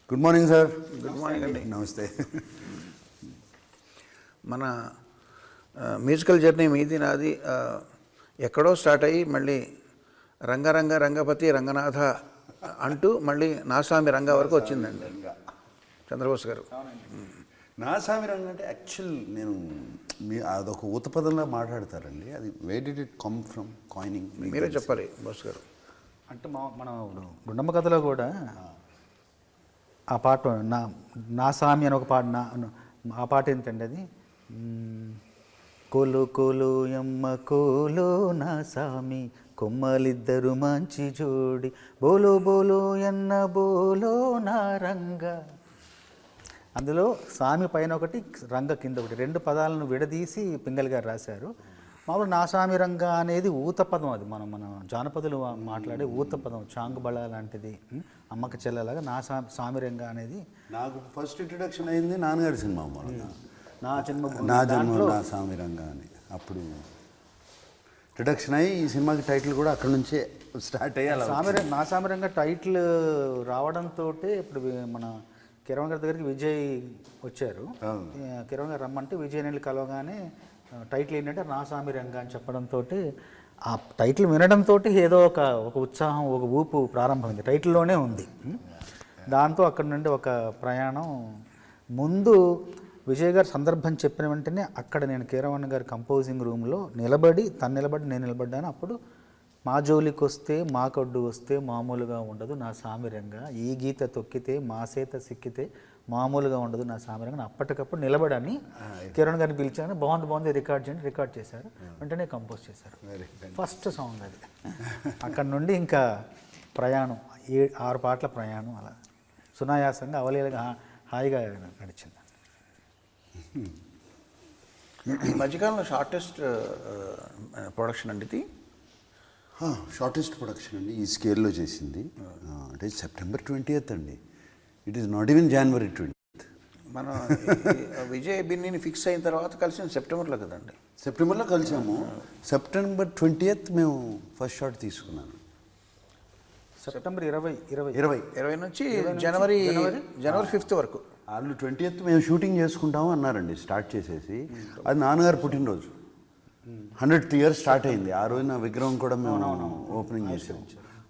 Good morning sir. Good morning అండి. నమస్తే. మన మ్యూజికల్ జర్నీ మీది నాది ఎక్కడో స్టార్ట్ అయ్యి మళ్ళీ రంగపతి రంగనాథ అంటూ మళ్ళీ నాసామి రంగ వరకు వచ్చిందండి చంద్రబోస్ గారు. నాసామి రంగ అంటే యాక్చువల్ నేను అదొక ఊతపదంలో మాట్లాడతారండి. అది where did it come from coining మీరే చెప్పాలి బోస్ గారు. అంటే మనం గుండమ్మ కథలో కూడా ఆ పాట నా సామి అని ఒక పాట ఆ పాట ఏంటండి అది కోలు కోలు ఎమ్మ కోలు నా సామి కొమ్మలిద్దరు మంచి జోడి బోలో బోలో ఎన్న బోలో నా రంగ. అందులో సామి పైన ఒకటి రంగ కింద ఒకటి రెండు పదాలను విడదీసి పింగళి గారు రాశారు. మామూలు నా సామి రంగ అనేది ఊతపదం. అది మన జానపదులు మాట్లాడే ఊతపదం, చాంగ్ బళ లాంటిది, అమ్మక చెల్లెలాగా నా సామి రంగ అనేది. నాకు ఫస్ట్ ఇంట్రడక్షన్ అయింది నాన్నగారి సినిమా నా జన్మ నా సామి రంగ అని. అప్పుడు ఇంట్రడక్షన్ అయ్యి ఈ సినిమాకి టైటిల్ కూడా అక్కడ నుంచే స్టార్ట్ అయ్యాలి. నా సామి రంగ టైటిల్ రావడంతో ఇప్పుడు మన కిరణ్ గారి దగ్గరికి విజయ్ వచ్చారు. కిరణ్ గారు రమ్మంటే విజయ్ నెల్లి కలవగానే టైటిల్ ఏంటంటే నా సామి రంగ అని చెప్పడంతో ఆ టైటిల్ వినడంతో ఏదో ఒక ఉత్సాహం, ఒక ఊపు ప్రారంభమైంది. టైటిల్లోనే ఉంది. దాంతో అక్కడి నుండి ఒక ప్రయాణం. ముందు విజయ్ గారు సందర్భం చెప్పిన వెంటనే అక్కడ నేను కీరవాణి గారి కంపోజింగ్ రూమ్లో తను నిలబడి నేను నిలబడ్డాను. అప్పుడు మా జోలికి వస్తే మా కొడ్డు వస్తే మామూలుగా ఉండదు నా సామిరంగా, ఈ గీత తొక్కితే మా సేత సిక్కితే మామూలుగా ఉండదు నా సామిరంగా. అప్పటికప్పుడు నిలబడని కిరణ్ గారిని పిలిచాను. బాగుంది రికార్డ్ చేయండి. రికార్డ్ చేశారు. వెంటనే కంపోజ్ చేశారు. ఫస్ట్ సాంగ్ అది. అక్కడ నుండి ఇంకా ప్రయాణం 6 పాటల ప్రయాణం అలా సునాయాసంగా అవలీలగా హాయిగా నడిచింది. ఈ మధ్యకాలంలో షార్టెస్ట్ ప్రొడక్షన్ అండి ఇది. షార్టెస్ట్ ప్రొడక్షన్ అండి ఈ స్కేల్లో చేసింది. అంటే September 20th అండి. It is not even January 20th. మనం విజయ్ బిన్నీని ఫిక్స్ అయిన తర్వాత కలిసిన సెప్టెంబర్లో కదండి. సెప్టెంబర్లో కలిసాము. September 20th మేము ఫస్ట్ షాట్ తీసుకున్నాను. September 20 నుంచి జనవరి 5th వరకు. వాళ్ళు 20th మేము షూటింగ్ చేసుకుంటాము అన్నారండి స్టార్ట్ చేసేసి. అది నాన్నగారు పుట్టినరోజు 100th year స్టార్ట్ అయింది. ఆ రోజున విగ్రహం కూడా మేము ఓపెనింగ్ చేసాము.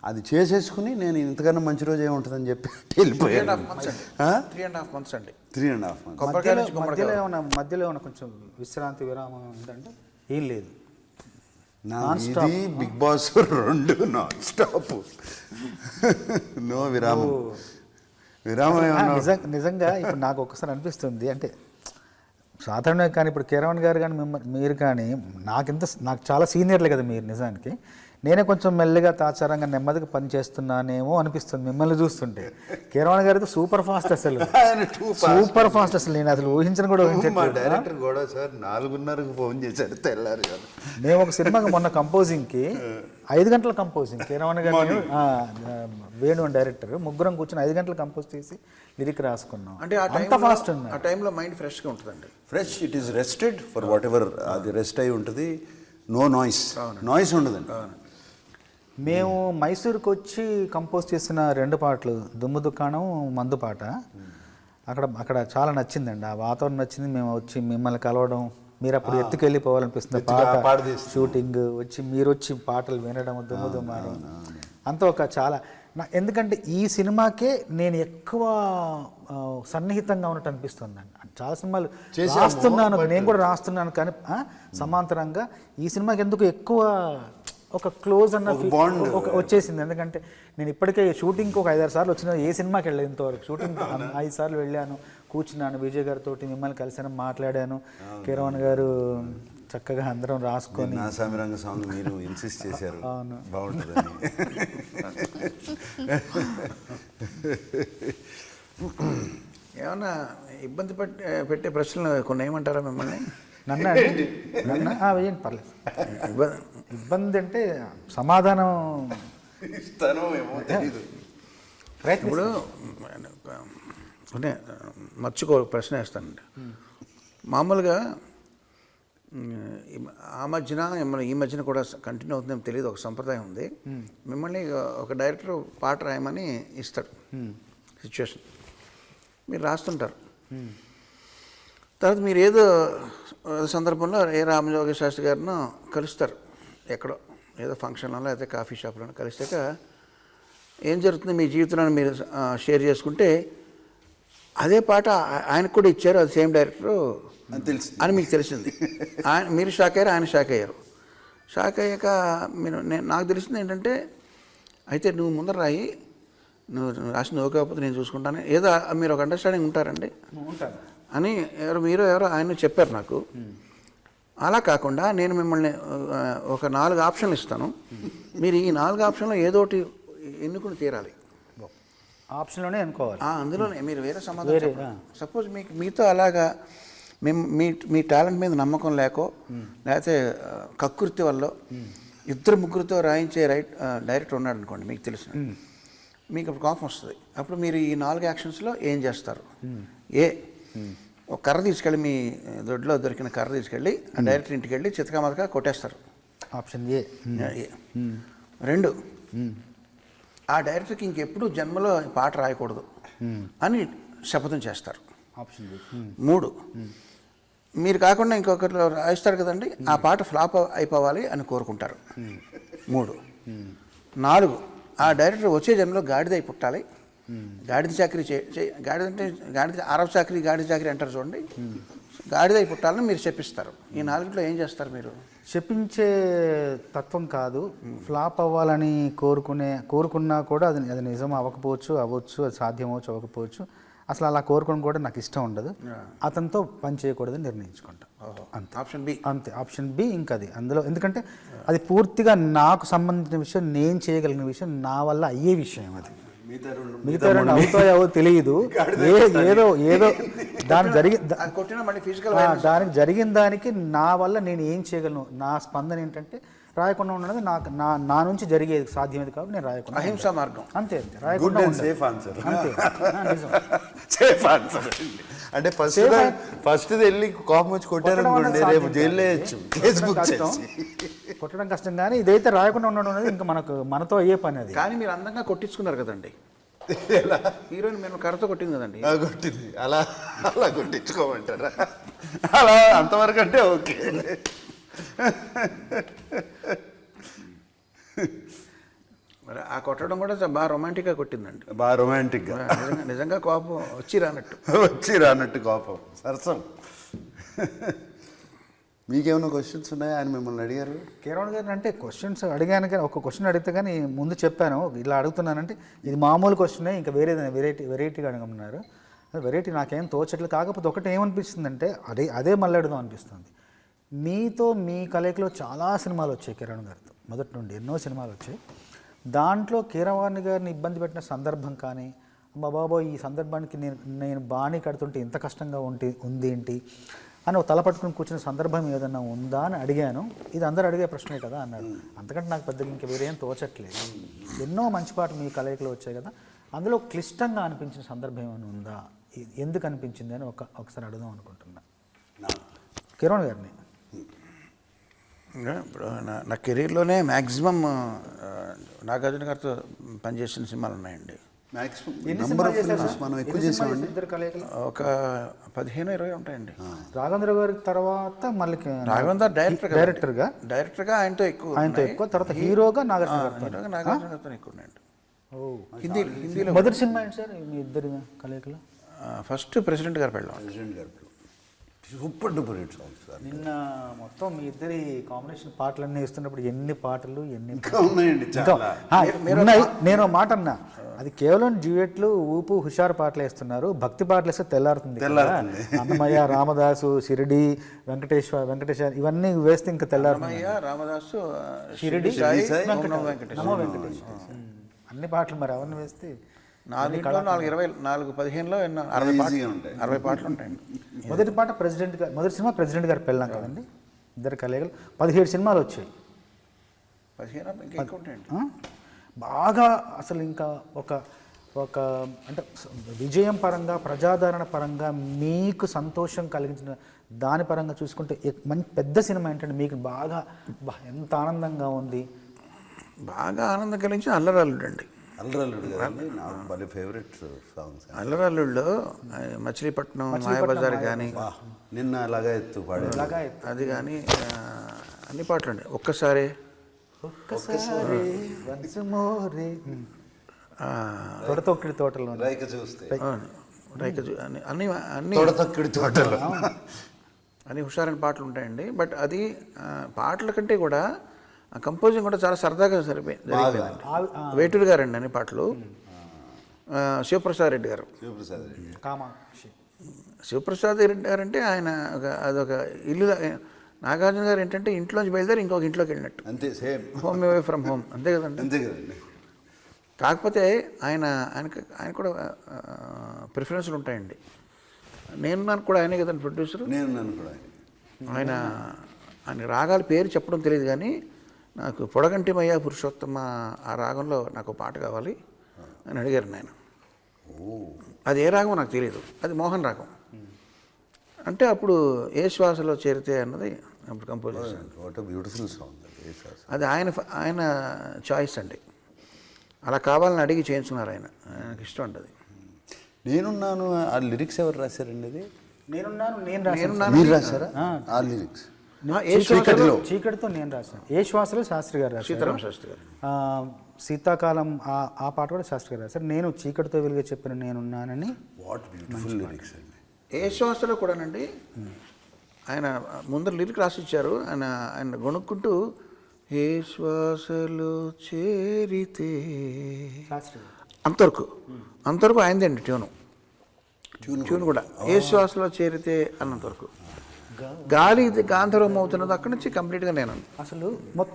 అది చేసేసుకుని నేను ఇంతకన్నా మంచి రోజు ఏముంటుందని చెప్పి వెళ్ళిపోయాను. 3.5 months అండి. 3.5 months. మధ్యలో ఏమైనా కొంచెం విశ్రాంతి విరామం ఉందంటే ఏం లేదు. ఇది Bigg Boss 2 non stop, no విరామం. నిజంగా ఇప్పుడు నాకు ఒక్కసారి అనిపిస్తుంది, అంటే సాధారణంగా కానీ ఇప్పుడు కిరణ్ గారు కానీ మీరు కానీ నాకు చాలా సీనియర్లే కదా మీరు. నిజానికి నేనే కొంచెం మెల్లిగా తాచారంగా నెమ్మదిగా పని చేస్తున్నానేమో అనిపిస్తుంది మిమ్మల్ని చూస్తుంటే. కిరణ్ గారితో సూపర్ ఫాస్ట్ అసలు నేను అసలు ఊహించను కూడా ఊహించట్లేదు. డైరెక్టర్ కూడా సార్ 4:30కు ఫోన్ చేశారు తెల్లారు. మేము ఒక సినిమాకి మొన్న కంపోజింగ్కి 5 గంటల కంపోజింగ్ కిరణ్ గారు వేణు అని డైరెక్టర్ ముగ్గురం కూర్చొని 5 గంటలు కంపోజ్ చేసి లిరిక్ రాసుకున్నాం. అంటే అంత ఫాస్ట్ ఉంది. ఆ టైంలో మైండ్ ఫ్రెష్గా ఉంటుందండి. Fresh, it is rested for what ever. అది రెస్ట్ అయి ఉంటుంది. నో నాయిస్ ఉండదండి. మేము మైసూరుకి వచ్చి కంపోజ్ చేసిన 2 పాటలు దుమ్ము దుకాణం, మందు పాట. అక్కడ చాలా నచ్చిందండి. ఆ వాతావరణం నచ్చింది. మేము వచ్చి మిమ్మల్ని కలవడం, మీరు అప్పుడు ఎత్తుకెళ్ళిపోవాలనిపిస్తుంది పాట షూటింగ్, మీరు వచ్చి పాటలు వినడం, దుమ్ము దుమ్మాడం అంతా ఒక చాలా ఎందుకంటే ఈ సినిమాకే నేను ఎక్కువ సన్నిహితంగా ఉన్నట్టు అనిపిస్తుంది అండి. చాలా సినిమాలు రాస్తున్నాను, నేను కూడా రాస్తున్నాను, కానీ సమాంతరంగా ఈ సినిమాకి ఎందుకు ఎక్కువ ఒక క్లోజ్ అన్న వచ్చేసింది. ఎందుకంటే నేను ఇప్పటికే షూటింగ్కి ఒక 5-6 సార్లు వచ్చిన, ఏ సినిమాకి వెళ్ళలేదు ఇంతవరకు. షూటింగ్ 5 సార్లు వెళ్ళాను, కూర్చున్నాను, విజయ్ గారితో మిమ్మల్ని కలిసాను, మాట్లాడాను. కిరణ్ గారు చక్కగా అందరం రాసుకొని నా సామిరంగ సాంగ్ మీరు ఇన్సిస్ట్ చేశారు. బాగుంటుందని. ఏమన్నా ఇబ్బంది పెట్టే ప్రశ్నలు కొన్ని ఏమంటారా మిమ్మల్ని? నన్ను వేయండి, పర్లేదు. ఇబ్బంది అంటే సమాధానం ఇస్తాను ఏమో తెలీదు. ఇప్పుడు మర్చికో ప్రశ్న వేస్తానండి. మామూలుగా ఈ మధ్యన కూడా కంటిన్యూ అవుతుందేమో తెలియదు, ఒక సంప్రదాయం ఉంది. మిమ్మల్ని ఒక డైరెక్టర్ పాట రాయమని ఇస్తాడు సిచ్యువేషన్. మీరు రాస్తుంటారు. తర్వాత మీరు ఏదో సందర్భంలో రామజోగ శాస్త్రి గారిను కలుస్తారు ఎక్కడో, ఏదో ఫంక్షన్లో లేకపోతే కాఫీ షాప్లో కలిసాక ఏం జరుగుతుంది మీ జీవితంలో మీరు షేర్ చేసుకుంటే అదే పాట ఆయనకు కూడా ఇచ్చారు, అది సేమ్ డైరెక్టరు అని మీకు తెలిసింది. మీరు షాక్ అయ్యారు, ఆయన షాక్ అయ్యారు. షాక్ అయ్యాక నాకు తెలిసింది ఏంటంటే, అయితే నువ్వు ముందర రాయి, నువ్వు రాసింది ఓకే కాకపోతే నేను చూసుకుంటాను, ఏదో మీరు ఒక అండర్స్టాండింగ్ ఉంటారండి అని ఎవరో ఆయన చెప్పారు నాకు. అలా కాకుండా నేను మిమ్మల్ని ఒక 4 ఆప్షన్లు ఇస్తాను, మీరు ఈ 4 ఆప్షన్లో ఏదో ఒకటి ఎన్నుకుని తీరాలి. ఆప్షన్లోనే అనుకోవాలి, అందులోనే మీరు వేరే సమాధానం. సపోజ్ మీతో అలాగా మీ టాలెంట్ మీద నమ్మకం లేకో లేకపోతే కక్కుర్తి వల్ల 2-3తో రాయించే డైరెక్టర్ ఉన్నాడు అనుకోండి, మీకు తెలిసిన, మీకు అప్పుడు కోపం వస్తుంది. అప్పుడు మీరు ఈ 4 యాక్షన్స్లో ఏం చేస్తారు? ఒక కర్ర తీసుకెళ్ళి, మీ దొడ్లో దొరికిన కర్ర తీసుకెళ్ళి ఆ డైరెక్టర్ ఇంటికి వెళ్ళి చితకామతగా కొట్టేస్తారు. Option A. 2, ఆ డైరెక్టర్కి ఇంకెప్పుడు జన్మలో పాట రాయకూడదు అని శపథం చేస్తారు. Option B. 3, మీరు కాకుండా ఇంకొకరు రాయిస్తారు కదండి, ఆ పాట ఫ్లాప్ అయిపోవాలి అని కోరుకుంటారు. 3. 4, ఆ డైరెక్టర్ వచ్చే జన్మలో గాడిదై పుట్టాలి, గాడిద చాకరీ గాడిద అంటే గాడిద అరబ్ చాకరీ గాడిద చాకరీ అంటారు చూడండి, గాడిదై పుట్టాలని మీరు చెప్పిస్తారు. ఈ 4లో ఏం చేస్తారు మీరు? చెప్పించే తత్వం కాదు, ఫ్లాప్ అవ్వాలని కోరుకున్నా కూడా అది నిజం అవ్వకపోవచ్చు, అవ్వచ్చు, అది సాధ్యం అవ్వచ్చు, అవ్వకపోవచ్చు. అసలు అలా కోరుకోవడం కూడా నాకు ఇష్టం ఉండదు, అతనితో పని చేయకూడదని నిర్ణయించుకుంటా. అంతే. Option B. అంతే, ఆప్షన్ బి. ఇంకా అది అందులో, ఎందుకంటే అది పూర్తిగా నాకు సంబంధించిన విషయం, నేను చేయగలిగిన విషయం, నా వల్ల అయ్యే విషయం. అది మిగతా 2 అవుతాయో తెలియదు, ఏదో దానికి జరిగిన దానికి నా వల్ల నేను ఏం చేయగలను, నా స్పందన ఏంటంటే రాయకుండా ఉన్నది నాకు నా నుంచి జరిగేది సాధ్యమేది కాబట్టి నేను రాయకుండా. అహింసా మార్గం. అంతే, రాయకుండా సేఫ్ ఆన్సర్. అంతే, నిజం. సేఫ్ ఆన్సర్ అంటే ఫస్ట్ వెళ్ళి కోపం వచ్చి కొట్టారనుకోండి, రేపు జైల్లో వేయచ్చు, ఫేస్బుక్ కొట్టడం కష్టం. కానీ ఇదైతే రాయకుండా ఉండడం అనేది ఇంకా మనతో అయ్యే పని. అది కానీ మీరు అందంగా కొట్టించుకున్నారు కదండి, హీరోయిన్ మేము కర్రతో కొట్టింది కదండి. కొట్టింది, అలా కొట్టించుకోమంటారా? అలా అంతవరకు అంటే ఓకే. మరి ఆ కొట్టడం కూడా బాగా రొమాంటిక్గా కొట్టిందండి, బాగా రొమాంటిక్గా. నిజంగా కోపం వచ్చి రానట్టు కోపం సరసం. మీకేమైనా క్వశ్చన్స్ ఉన్నాయా? ఆయన మిమ్మల్ని అడిగారు కీరవాణి గారిని. అంటే క్వశ్చన్స్ అడిగాను, కానీ ఒక క్వశ్చన్ అడిగితే కానీ ముందు చెప్పాను ఇలా అడుగుతున్నానంటే ఇది మామూలు క్వశ్చనే, ఇంకా వెరైటీగా అడగమన్నారు. వెరైటీ నాకేం తోచట్లేదు. కాకపోతే ఒకటి ఏమనిపిస్తుందంటే అదే మళ్ళీ అడుగుదాం అనిపిస్తుంది. మీతో మీ కలయికలో చాలా సినిమాలు వచ్చాయి కీరవాణి గారితో, మొదటి నుండి ఎన్నో సినిమాలు వచ్చాయి. దాంట్లో కీరవాణి గారిని ఇబ్బంది పెట్టిన సందర్భం కానీ, అమ్మ బాబోయ్ ఈ సందర్భానికి నేను బాణీ కడుతుంటే ఇంత కష్టంగా ఉంది ఏంటి అని ఒక తల పట్టుకుని కూర్చున్న సందర్భం ఏదన్నా ఉందా అని అడిగాను. ఇది అందరూ అడిగే ప్రశ్నే కదా అన్నాడు. అంతకంటే నాకు పెద్దగా ఇంకా వేరేం తోచట్లేదు. ఎన్నో మంచి పాటలు మీ కలయికలో వచ్చాయి కదా, అందులో క్లిష్టంగా అనిపించిన సందర్భం ఏమైనా ఉందా, ఎందుకు అనిపించింది అని ఒకసారి అడుగుదాం అనుకుంటున్నా కీరవాణి గారిని. ఇప్పుడు నా కెరీర్లోనే మ్యాక్సిమం నాగార్జున గారితో పనిచేసిన సినిమాలు ఉన్నాయండి. మనం ఎక్కువ చేసామండి, ఒక 15-20 ఉంటాయండి. రాఘవేంద్ర గారి తర్వాత మళ్ళీ రాఘవేంద్ర డైరెక్టర్గా ఆయనతో ఎక్కువ, తర్వాత హీరోగా నాగార్జున గారితో ఎక్కువ ఉన్నాయండి. హిందీలో మొదటి సినిమా ఏంటి సార్ మీ ఇద్దరి కలయికలో? ఫస్ట్ ప్రెసిడెంట్ గారు పెళ్ళాం. Super duper hit songs. నిన్న మొత్తం మీ ఇద్దరి కాంబినేషన్ పాటలన్నీ వేస్తున్నప్పుడు ఎన్ని పాటలు ఉన్నాయండి. నేను మాట అన్నా, అది కేవలం డ్యూయెట్లు, ఊపు, హుషారు పాటలు వేస్తున్నారు. భక్తి పాటలు వేస్తే తెల్లారుతుంది. అన్నమయ్య, రామదాసు, షిరిడి, వెంకటేశ్వర ఇవన్నీ వేస్తే ఇంకా తెల్లారుతుంది. రామదాసు, షిరిడి, నమో వెంకటేశ్వర అన్ని పాటలు మరి అవన్నీ వేస్తే 4-15లో 60 పాటలు ఉంటాయండి. మొదటి సినిమా ప్రెసిడెంట్ గారు పెళ్ళాం కదండి, ఇద్దరు కలయికలు 17 సినిమాలు వచ్చాయి. 15 ఇంకా ఉంటాయండి. బాగా అసలు ఇంకా ఒక అంటే విజయం పరంగా, ప్రజాదరణ పరంగా మీకు సంతోషం కలిగించిన దాని పరంగా చూసుకుంటే మంచి పెద్ద సినిమా ఏంటంటే మీకు బాగా ఎంత ఆనందంగా ఉంది? బాగా ఆనందం కలిగించిన అల్లరల్లుడు అండి. అల్లరల్లుడు కదండి నాకు భలే ఫేవరెట్ సాంగ్స్. అల్లరల్లుళ్ళో మచిలీపట్నం మాయాబజార్ కానీ నిన్న అలాగా ఎత్తు పాడే అది కానీ అన్ని పాటలు అండి. ఒక్కసారి once more. తొడతొక్కిడి తోటలో రైక చూస్తే అన్ని అన్ని తొడతొక్కిడి తోటలో అన్ని హుషారైన పాటలు ఉంటాయండి. బట్ అది పాటల కంటే కూడా కంపోజింగ్ కూడా చాలా సరదాగా జరిగిపోయిందండి. వేటూరు గారండి అన్ని పాటలు. శివప్రసాద్ రెడ్డి గారు, కామాక్షి శివప్రసాద్ రెడ్డి గారు అంటే ఆయన అదొక ఇల్లు. నాగార్జున గారు ఏంటంటే ఇంట్లోంచి బయలుదేరి ఇంకొక ఇంట్లోకి వెళ్ళినట్టు, అంతే same home away from home, అంతే కదండి. అంతే కదండి. కాకపోతే ఆయన కూడా ప్రిఫరెన్స్లు ఉంటాయండి. నేను కూడా ఆయనే కదండి ప్రొడ్యూసర్. నేను కూడా ఆయన రాగాల పేరు చెప్పడం తెలియదు కానీ నాకు పొడగంటిమయ్య పురుషోత్తమ ఆ రాగంలో నాకు పాట కావాలి అని అడిగారు ఆయన. అది ఏ రాగం నాకు తెలియదు, అది మోహన్ రాగం. అంటే అప్పుడు ఏ శ్వాసలో చేరితే అన్నది అప్పుడు కంపోజ్ చేశాను. What beautiful song. అది ఆయన చాయిస్ అండి. అలా కావాలని అడిగి చేయించున్నారు ఆయనకి ఇష్టం అండి అది. నేనున్నాను ఆ లిరిక్స్ ఎవరు రాశారండి? అది నేనున్నాను మీరు రాశారా ఆ లిరిక్స్? చీకటితో నేను రాశాను. ఏ శ్వాసలో శాస్త్రి గారు రాశారు, సీతారామ శాస్త్రి గారు. శీతాకాలం ఆ పాట కూడా శాస్త్రి గారు రాశారు. నేను చీకటితో వెలుగు చెప్పిన నేనున్నానని. వాట్ బ్యూటిఫుల్ లిరిక్స్ అండి. ఏ శ్వాసలో కూడానండి ఆయన ముందర లిరిక్ రాసిచ్చారు. ఆయన గొనుక్కుంటూ ఏ శ్వాసలో చేరితే అంతవరకు ఆయనదండి ట్యూన్ కూడా. ఏ శ్వాసలో చేరితే అన్నంతవరకు. గాలి గాంధర్వం అవుతున్నది అక్కడి నుంచి కంప్లీట్గా నేను అసలు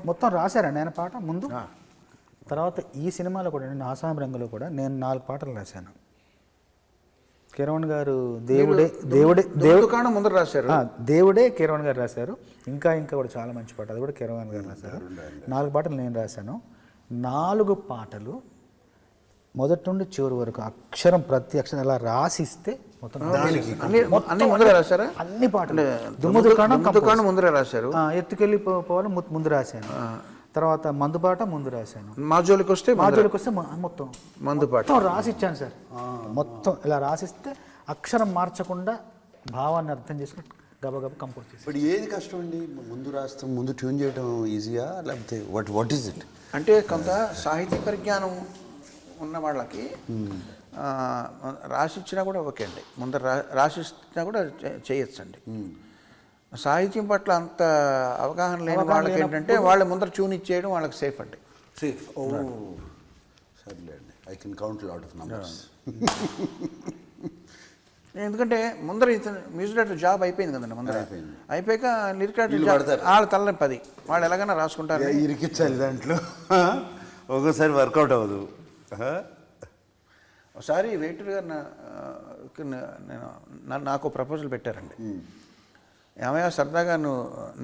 మొత్తం రాశారండి ఆయన పాట ముందు. తర్వాత ఈ సినిమాలో కూడా ఆసామి రంగులో కూడా నేను 4 పాటలు రాశాను. కిరణ్ గారు ముందర రాశారు. దేవుడే కిరణ్ గారు రాశారు. ఇంకా కూడా చాలా మంచి పాట, అది కూడా కిరణ్ గారు రాశారు. 4 పాటలు నేను రాశాను. 4 పాటలు మొదటి నుండి చివరి వరకు అక్షరం ప్రతి అక్షరం ఇలా రాసిస్తే మొత్తం అన్ని ముందరే రాశారా? అన్ని పాటలు దుకాణం ముందరే రాశారు. ఎత్తుకెళ్ళి పోవాలి ముందు రాశాను. తర్వాత మందుపాట ముందు రాశాను. మాజోలికి వస్తే మొత్తం మందుపాట రాసిచ్చాను సార్. మొత్తం ఇలా రాసిస్తే అక్షరం మార్చకుండా భావాన్ని అర్థం చేసుకుని గబగబా కంపోజ్ చేసి. ఇప్పుడు ఏది కష్టం అండి? ముందు రాస్తాం, ముందు ట్యూన్ చేయడం ఈజీయా లేకపోతే వాట్ ఈస్ ఇట్? అంటే కొంత సాహిత్య పరిజ్ఞానం ఉన్న వాళ్ళకి రాసిచ్చినా కూడా ఓకే అండి. ముందర రాసిచ్చినా కూడా చేయొచ్చండి. సాహిత్యం పట్ల అంత అవగాహన లేని వాళ్ళకి ఏంటంటే వాళ్ళ ముందర ట్యూన్ ఇచ్చేయడం వాళ్ళకి సేఫ్ అండి. సేఫ్. సర్లే అండి, I can count lot of numbers. ఎందుకంటే ముందర మ్యూజిక్ డైరెక్టర్ జాబ్ అయిపోయింది కదండి. ముందర అయిపోయాక లిరిక్ డైరెక్టర్ వాళ్ళ తల్లని 10 వాళ్ళు ఎలాగైనా రాసుకుంటారు. ఇరికిచ్చాలి దాంట్లో, ఒక్కోసారి వర్కౌట్ అవ్వదు. ఒకసారి వేటూరు గారు నాకు ప్రపోజల్ పెట్టారండి. ఏమయ్యా సరదాగా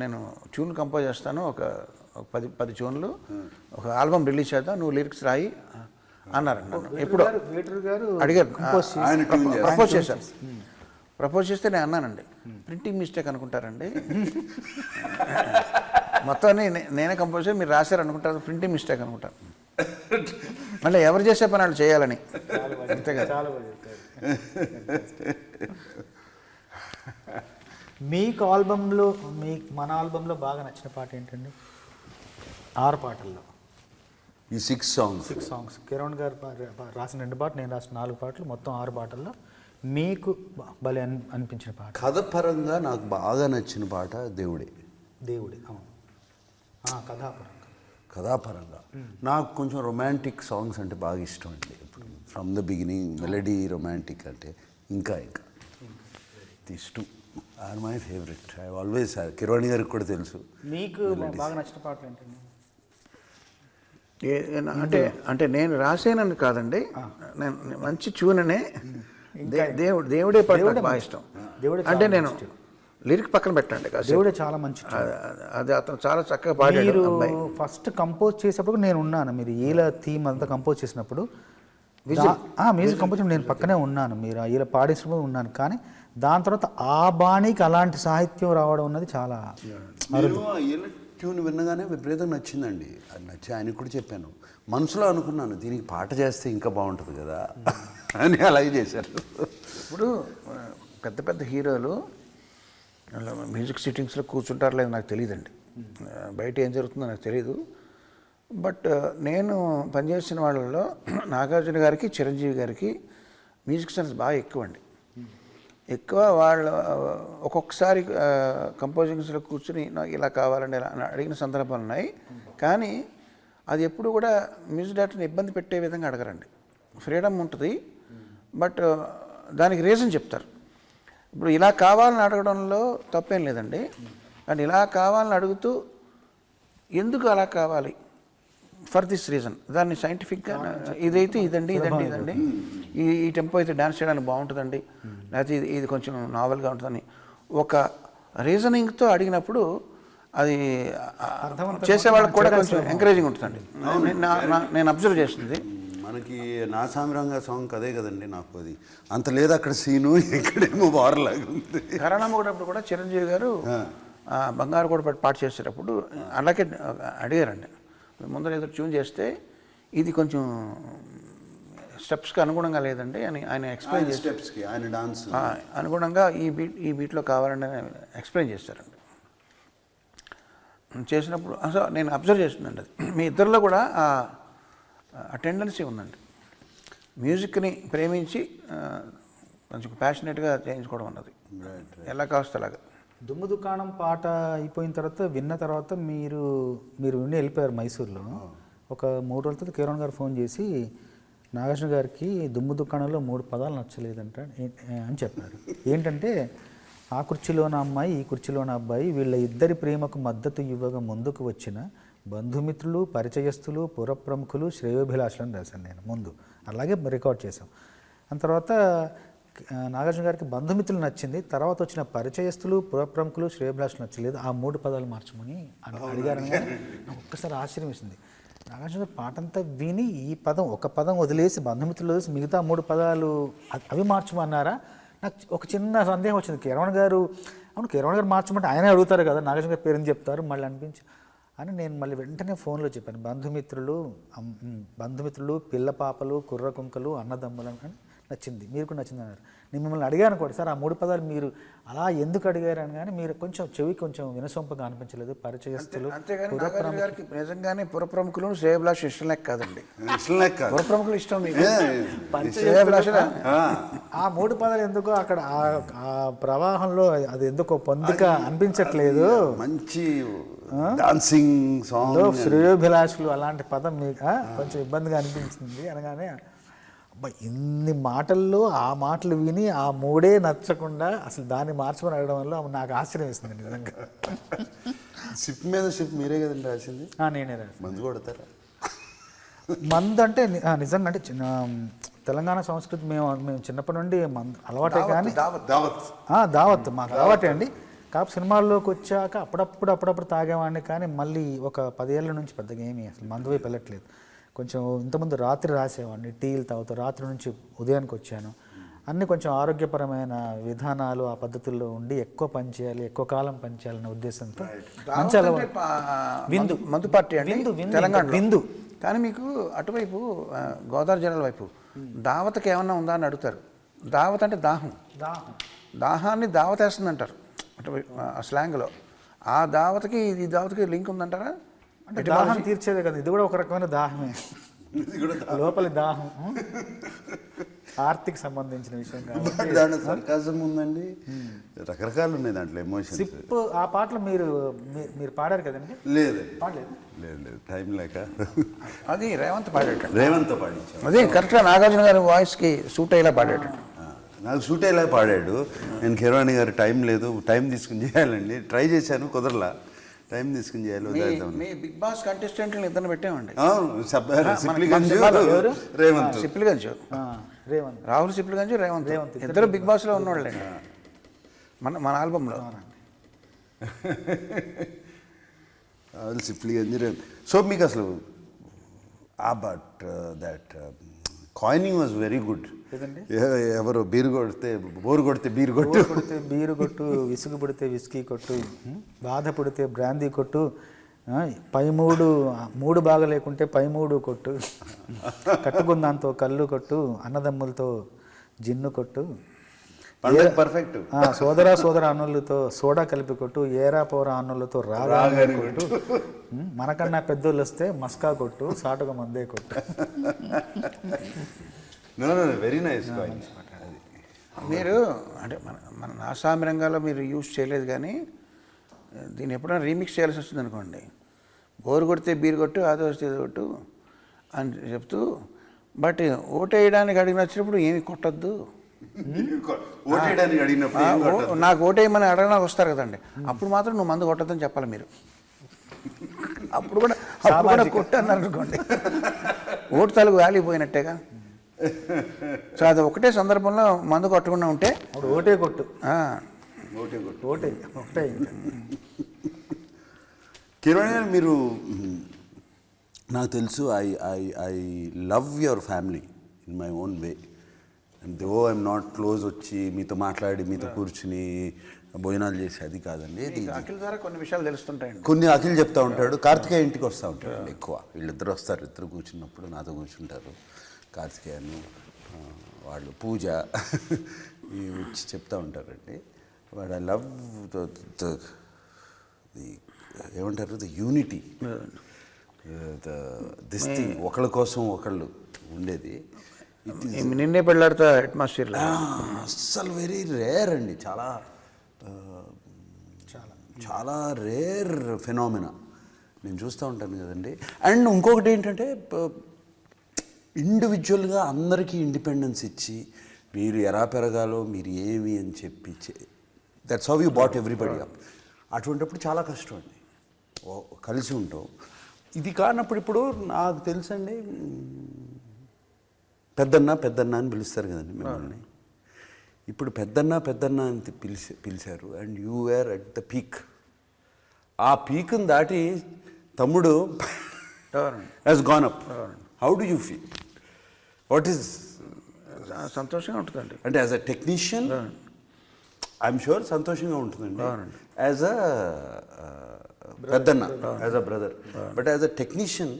నేను ట్యూన్ కంపోజ్ చేస్తాను, ఒక 10 ట్యూన్లు, ఒక ఆల్బమ్ రిలీజ్ చేద్దాం, నువ్వు లిరిక్స్ రాయి అన్నారండి. నన్ను ఎప్పుడు అడిగారు, ప్రపోజ్ చేస్తే నేను అన్నానండి, ప్రింటింగ్ మిస్టేక్ అనుకుంటారండి, మొత్తం నేనే కంపోజ్ చేసి మీరు రాశారు అనుకుంటారు, ప్రింటింగ్ మిస్టేక్ అనుకుంటారు, మళ్ళీ ఎవరు చేసే పని వాళ్ళు చేయాలని. అంతే కదా. మీకు ఆల్బంలో మన ఆల్బంలో బాగా నచ్చిన పాట ఏంటండి? 6 పాటల్లో ఈ 6 సాంగ్స్ కిరణ్ గారు రాసిన 2 పాటలు, నేను రాసిన 4 పాటలు, మొత్తం 6 పాటల్లో మీకు భలే అనిపించిన పాట? కథ పరంగా నాకు బాగా నచ్చిన పాట దేవుడే. అవును. కథాపరంగా నాకు కొంచెం రొమాంటిక్ సాంగ్స్ అంటే బాగా ఇష్టం అండి. ఇప్పుడు from the beginning melody romantic అంటే ఇంకా these 2 are my favourite. I always, Kiran గారికి కూడా తెలుసు. మీకు బాగా నచ్చిన పాటలు ఏంటండి? అంటే నేను రాసేనని కాదండి, నేను మంచి ట్యూననే దేవుడే పాట బాగా ఇష్టం. అంటే నేను లిరిక్ పక్కన పెట్టండి, దేవుడే చాలా మంచి, అది అతను చాలా చక్కగా పాడాడు. మీరు ఫస్ట్ కంపోజ్ చేసేటప్పుడు నేను ఉన్నాను, మీరు ఈల థీమ్ అంతా కంపోజ్ చేసినప్పుడు మ్యూజిక్ కంపోజ్ నేను పక్కనే ఉన్నాను, మీరు ఈల పాడేసినప్పుడు ఉన్నాను. కానీ దాని తర్వాత ఆ బాణీకి అలాంటి సాహిత్యం రావడం ఉన్నది చాలా ట్యూన్ విన్నగానే విపరీతం నచ్చిందండి. అది నచ్చి ఆయనకు కూడా చెప్పాను. మనసులో అనుకున్నాను దీనికి పాట చేస్తే ఇంకా బాగుంటుంది కదా అని అలాగే చేశారు. ఇప్పుడు పెద్ద పెద్ద హీరోలు మ్యూజిక్ సిట్టింగ్స్లో కూర్చుంటారో లేదో నాకు తెలియదండి, బయట ఏం జరుగుతుందో నాకు తెలియదు. బట్ నేను పనిచేసిన వాళ్ళలో నాగార్జున గారికి, చిరంజీవి గారికి మ్యూజిక్ సెన్స్ బాగా ఎక్కువ అండి. ఎక్కువ వాళ్ళు ఒక్కొక్కసారి కంపోజింగ్స్లో కూర్చుని నాకు ఇలా కావాలండి ఇలా అడిగిన సందర్భాలు ఉన్నాయి. కానీ అది ఎప్పుడు కూడా మ్యూజిక్ డైరెక్టర్ని ఇబ్బంది పెట్టే విధంగా అడగరండి. ఫ్రీడమ్ ఉంటుంది, బట్ దానికి రీజన్ చెప్తారు. ఇప్పుడు ఇలా కావాలని అడగడంలో తప్పేం లేదండి, కానీ ఇలా కావాలని అడుగుతూ ఎందుకు అలా కావాలి ఫర్ దిస్ రీజన్, దాన్ని సైంటిఫిక్గా ఇదైతే ఇదండి ఇదండి ఇదండి ఈ టెంపో అయితే డ్యాన్స్ చేయడానికి బాగుంటుందండి, లేకపోతే ఇది కొంచెం నావెల్గా ఉంటుందని ఒక రీజనింగ్తో అడిగినప్పుడు అది చేసే వాళ్ళకి కూడా కొంచెం ఎంకరేజింగ్ ఉంటుందండి. నేను అబ్జర్వ్ చేస్తుంది. మనకి నా సామిరంగా సాంగ్ అదే కదండి, నాకు అది అంత లేదు అక్కడ సీను, ఇక్కడేమో వారలాగా ఉంది. కరణమ్మగూడప్పుడు కూడా చిరంజీవి గారు బంగారు కూడా పాట చేసేటప్పుడు అలాగే అడిగారండి, ముందర ఏదో ట్యూన్ చేస్తే ఇది కొంచెం స్టెప్స్కి అనుగుణంగా లేదండి అని ఆయన ఎక్స్ప్లెయిన్ చేసి స్టెప్స్కి ఆయన డాన్స్ అనుగుణంగా ఈ బీట్లో కావాలని ఎక్స్ప్లెయిన్ చేస్తారండి. చేసినప్పుడు అసలు నేను అబ్జర్వ్ చేస్తుందండి, అది మీ ఇద్దరిలో కూడా ఆ టెండెన్సీ ఉందండి. మ్యూజిక్ని ప్రేమించి కొంచెం ప్యాషనెట్గా చేయించుకోవడం అన్నది ఎలా కావస్తే అలాగా. దుమ్ము దుకాణం పాట అయిపోయిన తర్వాత విన్న తర్వాత మీరు విని వెళ్ళిపోయారు మైసూర్లో. ఒక 3 రోజుల తర్వాత కిరణ్ గారు ఫోన్ చేసి నాగార్జున గారికి దుమ్ము దుకాణంలో 3 పదాలు నచ్చలేదంట అని చెప్పారు. ఏంటంటే ఆ కుర్చీలోన అమ్మాయి, ఈ కుర్చీలోన అబ్బాయి, వీళ్ళ ఇద్దరి ప్రేమకు మద్దతు ఇవ్వగా ముందుకు వచ్చిన బంధుమిత్రులు, పరిచయస్తులు, పురప్రముఖులు, శ్రేయోభిలాషులను రాశాను నేను ముందు. అలాగే రికార్డ్ చేశాం. ఆ తర్వాత నాగార్జున గారికి బంధుమిత్రులు నచ్చింది, తర్వాత వచ్చిన పరిచయస్తులు, పురప్రముఖులు, శ్రేయోభిలాషులు నచ్చలేదు, ఆ 3 పదాలు మార్చమని అడిగారని నాకు ఒక్కసారి ఆశ్చర్యం వేసింది. నాగార్జున గారు పాట అంతా విని ఈ పదం ఒక పదం వదిలేసి బంధుమిత్రులు వదిలేసి మిగతా 3 పదాలు అవి మార్చమన్నారా? నాకు ఒక చిన్న సందేహం వచ్చింది. కిరణ్ గారు అవును కిరణ్ గారు మార్చమంటే ఆయనే అడుగుతారు కదా, నాగార్జున గారి పేరుని చెప్తారు మళ్ళీ అనిపించి అని నేను మళ్ళీ వెంటనే ఫోన్లో చెప్పాను. బంధుమిత్రులు, పిల్ల పాపలు, కుర్ర కుంకలు, అన్నదమ్ములు అని నచ్చింది, మీరు కూడా నచ్చింది అన్నారు. నేను మిమ్మల్ని అడిగాను కూడా, సార్ ఆ 3 పదాలు మీరు అలా ఎందుకు అడిగారు అని, కానీ మీరు కొంచెం చెవి కొంచెం వినసొంపుగా అనిపించలేదు. పరిచయస్తులు గారికి నిజంగానే పురప్రముఖులు శ్రేయోభిలాష ఇష్టం లేక కాదండి, పురప్రముఖులు ఇష్టం ఆ 3 పదాలు ఎందుకో అక్కడ ఆ ప్రవాహంలో అది ఎందుకో పొందిక అనిపించట్లేదు. మంచి డాన్సింగ్ సాంగ్ శ్రేయోభిలాషులు అలాంటి పదం మీకు కొంచెం ఇబ్బందిగా అనిపించింది అనగానే అబ్బా ఇన్ని మాటల్లో ఆ మాటలు విని ఆ 3 నచ్చకుండా అసలు దాన్ని మార్చుకొని అడగడం వల్ల నాకు ఆశ్చర్యం వేసింది నిజంగా. షిప్ మీద షిప్ మీరే కదండి రాసింది? నేనే రాసి. మందు కొడతారా? మందు అంటే నిజంగా అంటే తెలంగాణ సంస్కృతి మేము చిన్నప్పటి నుండి అలవాటే, కానీ దావత్ మాకు అలవాటే అండి. కాకపోతే సినిమాల్లోకి వచ్చాక అప్పుడప్పుడు తాగేవాడిని, కానీ మళ్ళీ ఒక 10 ఏళ్ళ నుంచి పెద్దగా ఏమీ అసలు మందు వైపు వెళ్ళట్లేదు. కొంచెం ఇంతకుముందు రాత్రి రాసేవాడిని, టీలు తాగుతూ రాత్రి నుంచి ఉదయానికి వచ్చాను. అన్నీ కొంచెం ఆరోగ్యపరమైన విధానాలు ఆ పద్ధతుల్లో ఉండి ఎక్కువ పని చేయాలి, ఎక్కువ కాలం పని చేయాలనే ఉద్దేశంతో మంచి విందు మందు పార్టీ అండి తెలంగాణ విందు. కానీ మీకు అటువైపు గోదావరి జిల్లాల వైపు దావతకి ఏమన్నా ఉందా అని అడుగుతారు. దావత్ అంటే దాహాన్ని దావతేస్తుంది అంటారు అటువైపు ఆ స్లాంగ్లో. ఆ దావతకి ఈ దావతకి లింక్ ఉందంటారా? అంటే దాహం తీర్చేదే కదా, ఇది కూడా ఒక రకమైన దాహమే, లోపలి దాహం ఆర్తికి సంబంధించిన విషయం కాబట్టి దాంట్లో సర్కాజం ఉందండి, రకరకాలు ఉన్నాయి దాంట్లో ఎమోషన్స్. సిప్ ఆ పాటలు మీరు పాడారు కదండి? లేదు పాడలేదు, టైం లేక. అది రేవంత్ పాడేట, రేవంత్తో పాడించాను. అదే కరెక్ట్గా నాగార్జున గారి వాయిస్కి సూట్ అయ్యేలా పాడేట. నాకు సూట్ అయ్యేలా పాడాడు. నేను కిరణ్ గారు టైం లేదు, టైం తీసుకుని చేయాలండి, ట్రై చేశాను కుదరలా, టైం తీసుకుని చేయాలి. మీ బిగ్ బాస్ కంటెస్టెంట్లను ఇద్దరు పెట్టామండి, రాహుల్ సిప్లిగంజ్, రేవంత్ ఇద్దరు బిగ్ బాస్లో ఉన్నవాళ్ళండి మన ఆల్బంలో. రాహుల్ సిప్లిగంజ్. సో మీకు అసలు but that coining was very good. ఎవరు బోరు కొడితే బీరు కొట్టు, విసుగు పుడితే విస్కీ కొట్టు, బాధ పుడితే బ్రాందీ కొట్టు, పై మూడు బాగా లేకుంటే పై మూడు కొట్టు, కట్టుకుందాంతో కళ్ళు కొట్టు, అన్నదమ్ములతో జిన్ను కొట్టు, పర్ఫెక్ట్, సోదర అన్నులతో సోడా కలిపి కొట్టు, ఏరా పోరా అన్నులతో రాగా కొట్టు, మనకన్నా పెద్దోళ్ళు వస్తే మస్కా కొట్టు, సాటుగా మందే కొట్టు. Very nice. మీరు అంటే మన ఆసామి రంగాల్లో మీరు యూజ్ చేయలేదు, కానీ దీన్ని ఎప్పుడైనా రీమిక్స్ చేయాల్సి వస్తుంది అనుకోండి. బోరు కొడితే బీరు కొట్టు, అది వస్తే ఇది కొట్టు అని చెప్తూ, బట్ ఓటేయడానికి వచ్చినప్పుడు ఏమి కొట్టద్దు. నాకు ఓటేయమని అడగడానికి వస్తారు కదండి, అప్పుడు మాత్రం నువ్వు మందు కొట్టద్దని చెప్పాలి మీరు. అప్పుడు కూడా కొట్టన్నారు అనుకోండి, ఓటు తాలూకు వాల్యూ పోయినట్టేగా. సో అది ఒకటే సందర్భంలో మందు కొట్టకుండా ఉంటే ఓటే కొట్టు, ఓటే ఒకటే. కిరణ్ గారు, మీరు నాకు తెలుసు, I love your family in my own way. And though I'm not close వచ్చి మీతో మాట్లాడి మీతో కూర్చుని భోజనాలు చేసి అది కాదండి. అఖిల్ ద్వారా కొన్ని విషయాలు తెలుస్తుంటాయండి. కొన్ని అఖిల్ చెప్తా ఉంటాడు, కార్తికేయ ఇంటికి వస్తూ ఉంటాడు ఎక్కువ. వీళ్ళిద్దరు వస్తారు, ఇద్దరు కూర్చున్నప్పుడు నాతో కూర్చుంటారు. కార్తికేయను వాళ్ళు పూజ వచ్చి చెప్తూ ఉంటారండి. బట్ ఐ లవ్ ది ఏమంటారు, ద యూనిటీ, దిస్ థింగ్, ఒకళ్ళ కోసం ఒకళ్ళు ఉండేది. నిన్నే పెళ్ళాడుతా అట్మాస్ఫియర్ అస్సలు వెరీ రేర్ అండి, చాలా చాలా చాలా రేర్ ఫెనామినా నేను చూస్తూ ఉంటాను కదండి. అండ్ ఇంకొకటి ఏంటంటే, ఇండివిజువల్గా అందరికీ ఇండిపెండెన్స్ ఇచ్చి మీరు ఎలా పెరగాలో మీరు ఏమి అని చెప్పి, that's how you bought everybody up. అటువంటిప్పుడు చాలా కష్టం అండి కలిసి ఉంటాం. ఇది కానప్పుడు ఇప్పుడు నాకు తెలుసండి, పెద్దన్న అని పిలుస్తారు కదండి మిమ్మల్ని. ఇప్పుడు పెద్దన్న అని పిలిచారు, and you were at the peak. ఆ పీక్ని దాటి తమ్ముడు has gone up. How do you feel? What is? సంతోషంగా ఉంటుందండి. అంటే as a technician I'm sure సంతోషంగా ఉంటుందండి. యాజ్ అ పెద్దన్న, as a brother, but as a technician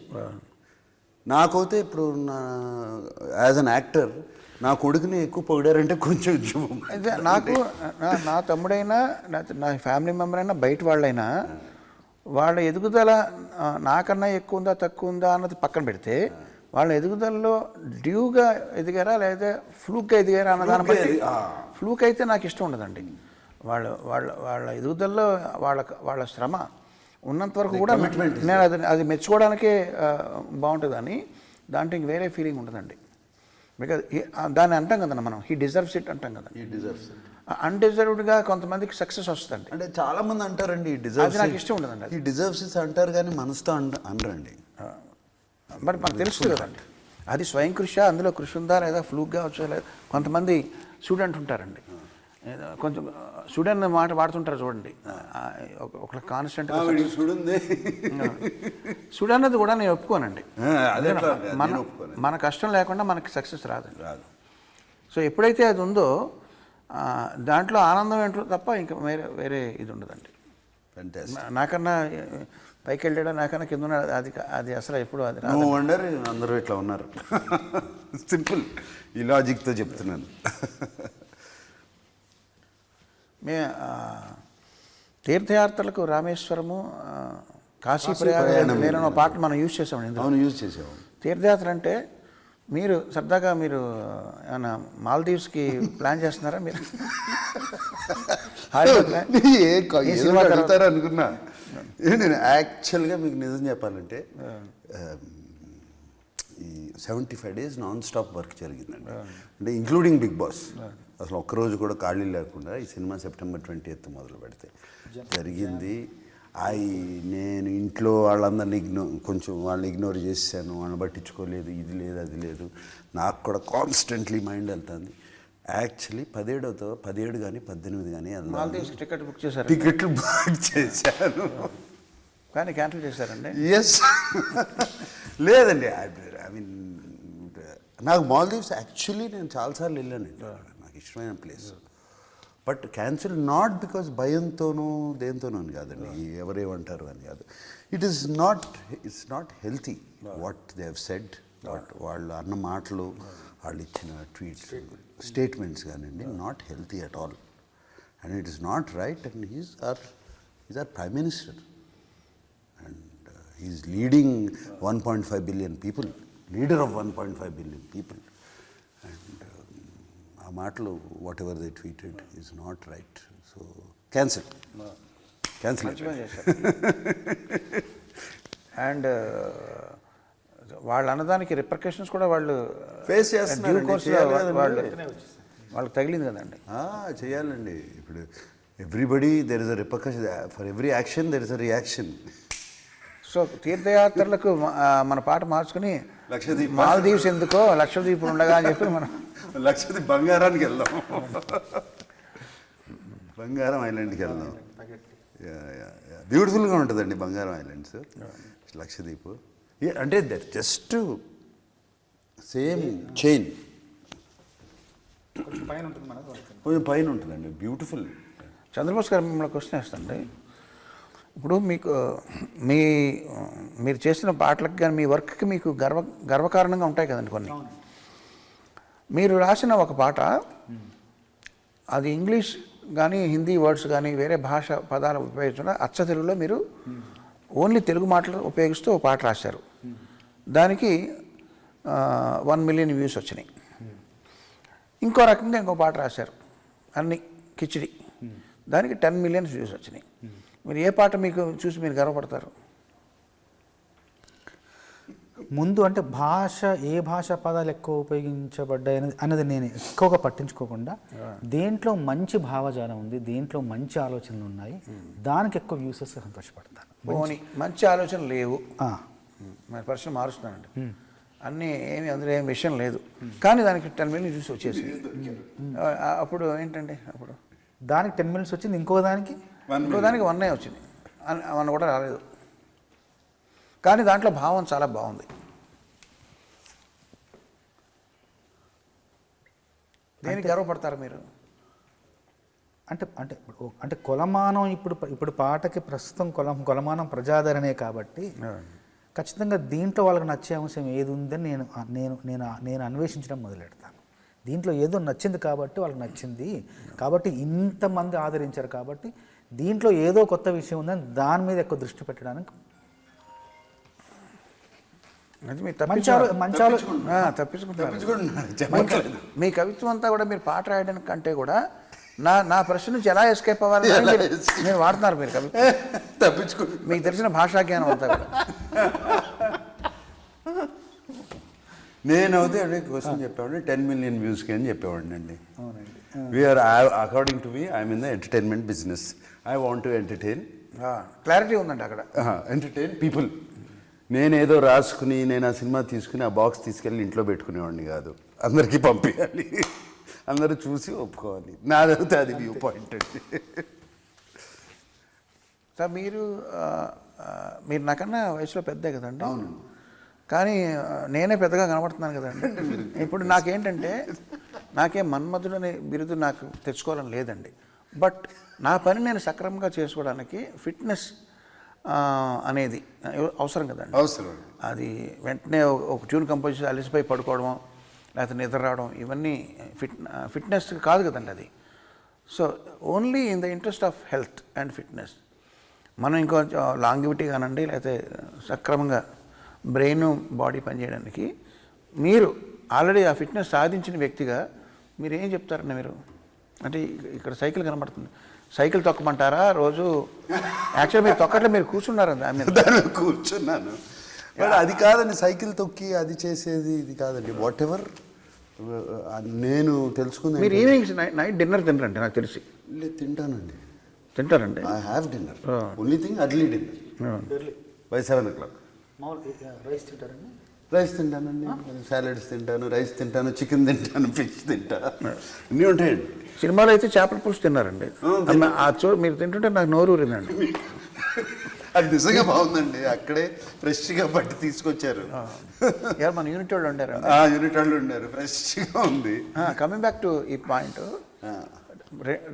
నాకైతే ఇప్పుడు యాజ్ అన్ యాక్టర్ నా కొడుకుని ఎక్కువ పొగిడారంటే కొంచెం అయితే నాకు నా తమ్ముడైనా నా ఫ్యామిలీ మెంబర్ అయినా బయట వాళ్ళైనా వాళ్ళ ఎదుగుదల నాకన్నా ఎక్కువ ఉందా తక్కువ ఉందా అన్నది పక్కన పెడితే, వాళ్ళ ఎదుగుదలలో డ్యూగా ఎదిగారా లేదా ఫ్లూక్గా ఎదిగారా అన్న దాన్ని బట్టి, ఫ్లూక్ అయితే నాకు ఇష్టం ఉండదండి. వాళ్ళ ఎదుగుదలలో వాళ్ళ శ్రమ ఉన్నంత వరకు కూడా నేను అది మెచ్చుకోవడానికే బాగుంటుందని, దాంట్లో ఇంక వేరే ఫీలింగ్ ఉంటుందండి. బికాజ్ దాన్ని అంటాం కదన్నా మనం, హీ డిజర్వ్స్ ఇట్ అంటాం కదా. అన్డిజర్వ్డ్గా కొంతమందికి సక్సెస్ వస్తుందండి. అంటే చాలా మంది అంటారండి అది నాకు ఇష్టం ఉండదండి. ఈ డిజర్వ్స్ ఇట్ అంటారు కానీ మనసుతో అనరండి. మరి మనకు తెలుస్తుంది కదండి, అది స్వయం కృషి, అందులో కృషి ఉందా లేదా, ఫ్లూక్గా వచ్చా లేదా. కొంతమంది స్టూడెంట్ ఉంటారండి, కొంచెం స్టూడెంట్ మాట వాడుతుంటారు చూడండి, ఒక కాన్స్టెంట్ స్టూడెంట్ అన్నది కూడా నేను ఒప్పుకోనండి. మన కష్టం లేకుండా మనకి సక్సెస్ రాదండి. సో ఎప్పుడైతే అది ఉందో దాంట్లో ఆనందం ఏంటో తప్ప ఇంకా వేరే ఇది ఉండదండి. నాకన్నా పైకి వెళ్ళాడా నాకన్నా కింద ఉన్నాడు, అది అసలు ఎప్పుడు అది అందరూ ఇట్లా ఉన్నారు. సింపుల్ ఈ లాజిక్తో చెప్తున్నాను. తీర్థయాత్రలకు రామేశ్వరము, కాశీ ప్రయాణం నేను పాటలు మనం యూజ్ చేసామండి. అవును, యూజ్ చేసాము. తీర్థయాత్ర అంటే మీరు సరదాగా మీరు ఏమన్నా మాల్దీవ్స్కి ప్లాన్ చేస్తున్నారా మీరు? అనుకున్నా నేను యాక్చువల్గా మీకు నిజం చెప్పాలంటే ఈ 75 days నాన్ స్టాప్ వర్క్ జరిగిందండి. అంటే ఇంక్లూడింగ్ బిగ్ బాస్. అసలు ఒక్కరోజు కూడా ఖాళీ లేకుండా ఈ సినిమా September 20th మొదలు పెడితే జరిగింది. నేను ఇంట్లో వాళ్ళందరినీ కొంచెం వాళ్ళని ఇగ్నోర్ చేశాను, వాళ్ళని పట్టించుకోలేదు, ఇది లేదు అది లేదు. నాకు కూడా కాన్స్టెంట్లీ మైండ్ వెళ్తుంది. యాక్చువల్లీ 17 కానీ 18 కానీ టికెట్ బుక్ చేశారు. టికెట్లు బుక్ చేశాను కానీ క్యాన్సిల్ చేశారండి. ఎస్ లేదండి, ఐ మీన్ నాకు మాల్దీవ్స్ యాక్చువల్లీ నేను చాలాసార్లు వెళ్ళానండి. నాకు ఇష్టమైన place. But cancel not because భయంతోనూ దేంతోనూ అని కాదండి, ఎవరేమంటారు అని కాదు. It's not healthy what they have said, వాళ్ళు అన్న మాటలు, వాళ్ళు ఇచ్చిన ట్వీట్స్, స్టేట్మెంట్స్ కానివ్వండి, not healthy at all. And it is not right. And he's our prime minister and he's leading 1.5 billion people, leader of 1.5 billion people. And ఆ మాటలు whatever they tweeted is not right. So cancel. And వాళ్ళు అన్నదానికి repercussions కూడా వాళ్ళు face చేస్తున్నారు. వాళ్ళకి తగిలింది కదండి. చేయాలండి. ఇప్పుడు everybody there is a repercussion, for every action there is a reaction. So తీర్థయాత్రలకు మన పాట మార్చుకుని లక్షద్వీప్, మాల్దీవ్స్ ఎందుకో లక్షద్వీపులు ఉండగా అని చెప్పి మనం లక్షద్వీప్ బంగారానికి వెళ్దాం, బంగారం ఐలాండ్కి వెళ్దాం. బ్యూటిఫుల్గా ఉంటుందండి బంగారం ఐలాండ్స్, లక్షద్వీప్. అంటే దట్ జస్ట్ సేమ్ చైన్, కొంచెం పైన ఉంటుందండి, బ్యూటిఫుల్. చంద్రబోస్ గారు మిమ్మల్ని క్వశ్చన్ వేస్తాండి. ఇప్పుడు మీకు మీరు చేసిన పాటలకు కానీ మీ వర్క్కి మీకు గర్వకారణంగా ఉంటాయి కదండి కొన్ని. మీరు రాసిన ఒక పాట, అది ఇంగ్లీష్ కానీ హిందీ వర్డ్స్ కానీ వేరే భాష పదాలు ఉపయోగించకుండా అచ్చ తెలుగులో మీరు ఓన్లీ తెలుగు మాటలు ఉపయోగిస్తూ ఒక పాట రాశారు. దానికి 1 million వ్యూస్ వచ్చినాయి. ఇంకో రకంగా ఇంకో పాట రాశారు, అన్ని కిచిడి, దానికి 10 million వ్యూస్ వచ్చినాయి. మీరు ఏ పాట మీకు చూసి మీరు గర్వపడతారు? ముందు అంటే ఏ భాష పదాలు ఎక్కువ ఉపయోగించబడ్డాయి అన్నది నేను ఎక్కువగా పట్టించుకోకుండా, దేంట్లో మంచి భావజాలం ఉంది, దేంట్లో మంచి ఆలోచనలు ఉన్నాయి, దానికి ఎక్కువ వ్యూసెస్ సంతోషపడతాను. మంచి ఆలోచన లేవు, మరి ప్రశ్న మారుస్తున్నానండి. అన్నీ అందులో ఏం విషయం లేదు, కానీ దానికి 10 million వ్యూస్ వచ్చేసి అప్పుడు ఏంటండి, అప్పుడు దానికి 10 million వచ్చింది, ఇంకో దానికి 1 వచ్చింది, 1 కూడా రాలేదు. కానీ దాంట్లో భావం చాలా బాగుంది. దేనికి గర్వపడతారు మీరు? అంటే అంటే అంటే కొలమానం ఇప్పుడు పాటకి ప్రస్తుతం కొలమానం ప్రజాదరణే కాబట్టి ఖచ్చితంగా దీంట్లో వాళ్ళకి నచ్చే అంశం ఏది ఉందని నేను అన్వేషించడం మొదలెడతాను. దీంట్లో ఏదో నచ్చింది కాబట్టి వాళ్ళకి నచ్చింది, కాబట్టి ఇంతమంది ఆదరించారు, కాబట్టి దీంట్లో ఏదో కొత్త విషయం ఉందని దాని మీద ఎక్కువ దృష్టి పెట్టడానికి తప్పించుకుంటారు. మీ కవిత్వం అంతా కూడా మీరు పాట రాయడానికి కంటే కూడా నా ప్రశ్న నుంచి ఎలా ఎస్కేప్ అవ్వాలి మీరు వాడుతున్నారు. మీరు కవిత్వం మీకు తెలిసిన భాషా జ్ఞానం అంతా కూడా. నేనైతే అదే క్వశ్చన్ చెప్పేవాడిని, 10 million వ్యూస్కి అని చెప్పేవాడిని అండి. According to me I'm in the entertainment business. I want to entertain. Clarity ఉందండి అక్కడ. Entertain people. నేనేదో రాసుకుని నేను ఆ సినిమా తీసుకుని ఆ బాక్స్ తీసుకెళ్ళి ఇంట్లో పెట్టుకునేవాడిని కాదు, అందరికీ పంపించాలి, అందరూ చూసి ఒప్పుకోవాలి. నాదైతే అది వ్యూ పాయింట్ అండి. సార్ మీరు నాకన్నా వయసులో పెద్దే కదండి. అవును. కానీ నేనే పెద్దగా కనబడుతున్నాను కదండి. ఇప్పుడు నాకేంటంటే నాకేం మన్మధుడనే బిరుదు నాకు తెచ్చుకోవాలని లేదండి. బట్ నా పని నేను సక్రమంగా చేసుకోవడానికి ఫిట్నెస్ అనేది అవసరం కదండి. అవసరం. అది వెంటనే ఒక ట్యూన్ కంపోజ్ చేసి అలసిపోయి పడుకోవడం, లేకపోతే నిద్ర రావడం, ఇవన్నీ ఫిట్నెస్ కాదు కదండి అది. So only in the interest of health and fitness మనం ఇంకొంచెం లాంగివిటీ కానండి, లేకపోతే సక్రమంగా బ్రెయిన్ బాడీ పనిచేయడానికి మీరు ఆల్రెడీ ఆ ఫిట్నెస్ సాధించిన వ్యక్తిగా మీరు ఏం చెప్తారండి? మీరు అంటే ఇక్కడ సైకిల్ కనబడుతుంది, సైకిల్ తొక్కమంటారా రోజు? యాక్చువల్గా మీరు తొక్కట్లో మీరు కూర్చున్నారు కూర్చున్నాను. అది కాదండి, సైకిల్ తొక్కి అది చేసేది ఇది కాదండి. వాట్ ఎవర్ నేను తెలుసుకుంది. మీరు ఈవినింగ్ నైట్ డిన్నర్ తినరండి నాకు తెలిసి? తింటానండి. తింటారండి? I have dinner. Only thing early dinner by 7 o'clock. Rice తింటానండి, సాలడ్స్ తింటాను, రైస్ తింటాను, చికెన్ తింటాను, ఫిష్ తింటా, అన్నీ ఉంటాయండి. సినిమాలో అయితే చేపల పులుసు తిన్నారండి. మీరు తింటుంటే నాకు నోరు ఊరిందండి. అది నిజంగా బాగుందండి. అక్కడే ఫ్రెష్గా బట్టి తీసుకొచ్చారు. మన యూనిట్ వాళ్ళు ఉండారు. యూనిట్ వాళ్ళు ఉన్నారు, ఫ్రెష్గా ఉంది. కమింగ్ బ్యాక్ టు ఈ పాయింట్,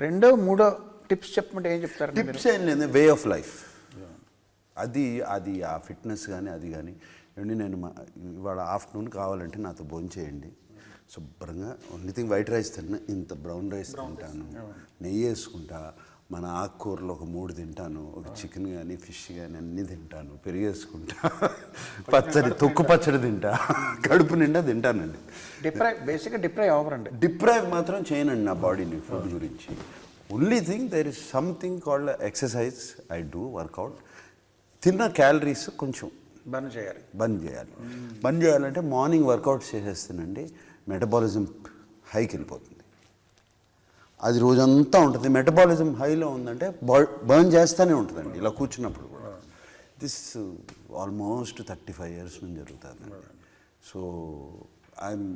రెండో మూడో టిప్స్ చెప్పమంటే ఏం చెప్తారు? టిప్స్ ఏం లేదు, వే ఆఫ్ లైఫ్. అది అది ఆ ఫిట్నెస్ కానీ అది కానీ ఏమండి, నేను ఇవాళ ఆఫ్టర్నూన్ కావాలంటే నాతో భోంచేయండి, శుభ్రంగా ఓన్లీ థింగ్ వైట్ రైస్ తిన్నా, ఇంత బ్రౌన్ రైస్ తింటాను, నెయ్యి వేసుకుంటా, మన ఆకుకూరలు ఒక 3 తింటాను, ఒక చికెన్ కానీ ఫిష్ కానీ అన్నీ తింటాను, పెరిగేసుకుంటా, తొక్కు పచ్చడి తింటా, కడుపు నిండా తింటానండి. బేసిక్గా డిప్రైవ్ అవ్వరండి. డిప్రైవ్ మాత్రం చేయనండి నా బాడీని ఫుడ్ గురించి. Only thing there is something called exercise, I do workout. తిన్న క్యాలరీస్ కొంచెం బంద్ చేయాలి. బంద్ చేయాలంటే మార్నింగ్ వర్కౌట్ చేసేస్తానండి, మెటబాలిజం హైకి వెళ్ళిపోతుంది. అది రోజంతా ఉంటుంది. మెటబాలిజం హైలో ఉందంటే బర్న్ చేస్తూనే ఉంటుందండి ఇలా కూర్చున్నప్పుడు కూడా. దిస్ ఆల్మోస్ట్ 35 years నుంచి జరుగుతుంది. సో ఐఎమ్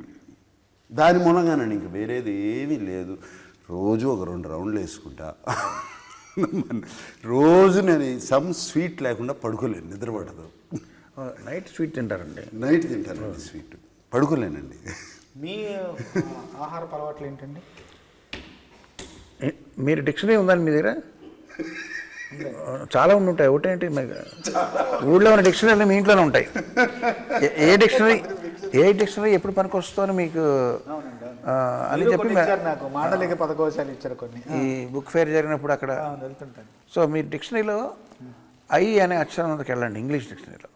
దాని మూలంగానండి, ఇంక వేరేది ఏమీ లేదు. రోజు ఒక 2 రౌండ్లు వేసుకుంటా. రోజు నేను సమ్ స్వీట్ లేకుండా పడుకోలేను, నిద్రపడదు. నైట్ స్వీట్ తింటారండి? నైట్ తింటానండి స్వీట్, పడుకోలేనండి. మీ ఆహార అలవాట్లు ఏంటండి? మీరు డిక్షనరీ ఉందండి మీ దగ్గర? చాలా ఉంటాయి. ఒకటేంటి, ఊళ్ళో ఉన్న డిక్షనరీలు మీ ఇంట్లోనే ఉంటాయి. ఏ డిక్షనరీ ఎప్పుడు పనికి వస్తుందో అని మీకు అని చెప్పి నాకు మాండలిక పదకోశాలు ఇచ్చారు కొన్ని. ఈ బుక్ ఫేర్ జరిగినప్పుడు అక్కడ వెళ్తుంటాను. సో మీరు డిక్షనరీలో ఐ అనే అక్షరం మీదకి వెళ్ళండి. ఇంగ్లీష్ డిక్షనరీలో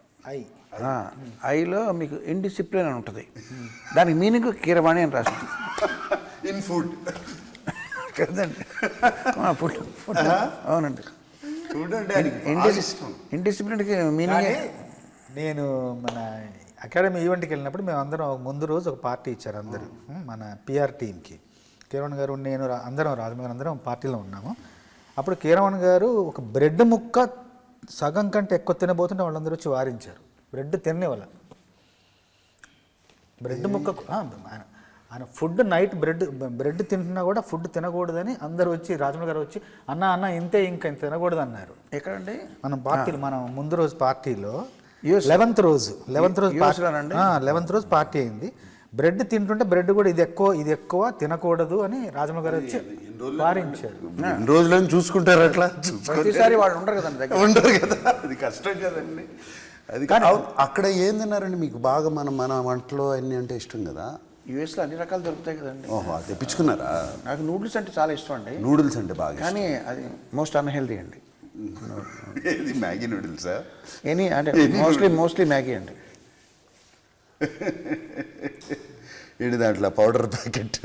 ఐలో మీకు ఇండిసిప్లిన్ అని ఉంటుంది. దానికి మీనింగ్ కీరవాణి అని రాస్తుంది. ఇన్ ఫుడ్ కదండి, ఫుడ్. అవునండి, ఇండిసిప్లిన్కి మీనింగ్. నేను మన అకాడమీ ఈవెంట్కి వెళ్ళినప్పుడు మేము అందరం ముందు రోజు ఒక పార్టీ ఇచ్చారు అందరూ, మన పిఆర్ టీమ్కి. కీరవణ్ గారు, నేను, అందరం రాజమౌళి అందరం పార్టీలో ఉన్నాము. అప్పుడు కీరవణ్ గారు ఒక బ్రెడ్ ముక్క సగం కంటే ఎక్కువ తినబోతుంటే వాళ్ళందరూ వచ్చి వారించారు. బ్రెడ్ తినేవాళ్ళ, బ్రెడ్ ముక్క ఆయన ఫుడ్ నైట్ బ్రెడ్ తింటున్నా కూడా ఫుడ్ తినకూడదని అందరూ వచ్చి, రాజమౌళి గారు వచ్చి అన్న ఇంతే, ఇంకా ఇంత తినకూడదు అన్నారు. ఎక్కడండి? మనం ముందు రోజు పార్టీలో 11th రోజు పార్టీ అయింది. బ్రెడ్ తింటుంటే బ్రెడ్ కూడా ఇది ఎక్కువ తినకూడదు అని రాజమౌళి గారు వచ్చి వారించారు. రోజులను చూసుకుంటారు అట్లా. ప్రతిసారి వాళ్ళు ఉండరు కదండి, ఉండరు కదా, అది కష్టం కదండి. అది కానీ అక్కడ ఏం తిన్నారండి మీకు బాగా? మన వంటలో అన్నీ అంటే ఇష్టం కదా. యూఎస్లో అన్ని రకాలు దొరుకుతాయి కదండి. ఓహో, అది తెప్పించుకున్నారా? నాకు నూడిల్స్ అంటే చాలా ఇష్టం అండి. నూడిల్స్ అంటే బాగా, కానీ అది మోస్ట్ అన్హెల్దీ అండి. ఇది మ్యాగీ నూడిల్సా? ఎనీ అంటే మోస్ట్లీ మ్యాగీ అండి. ఏంటి దాంట్లో powder packet,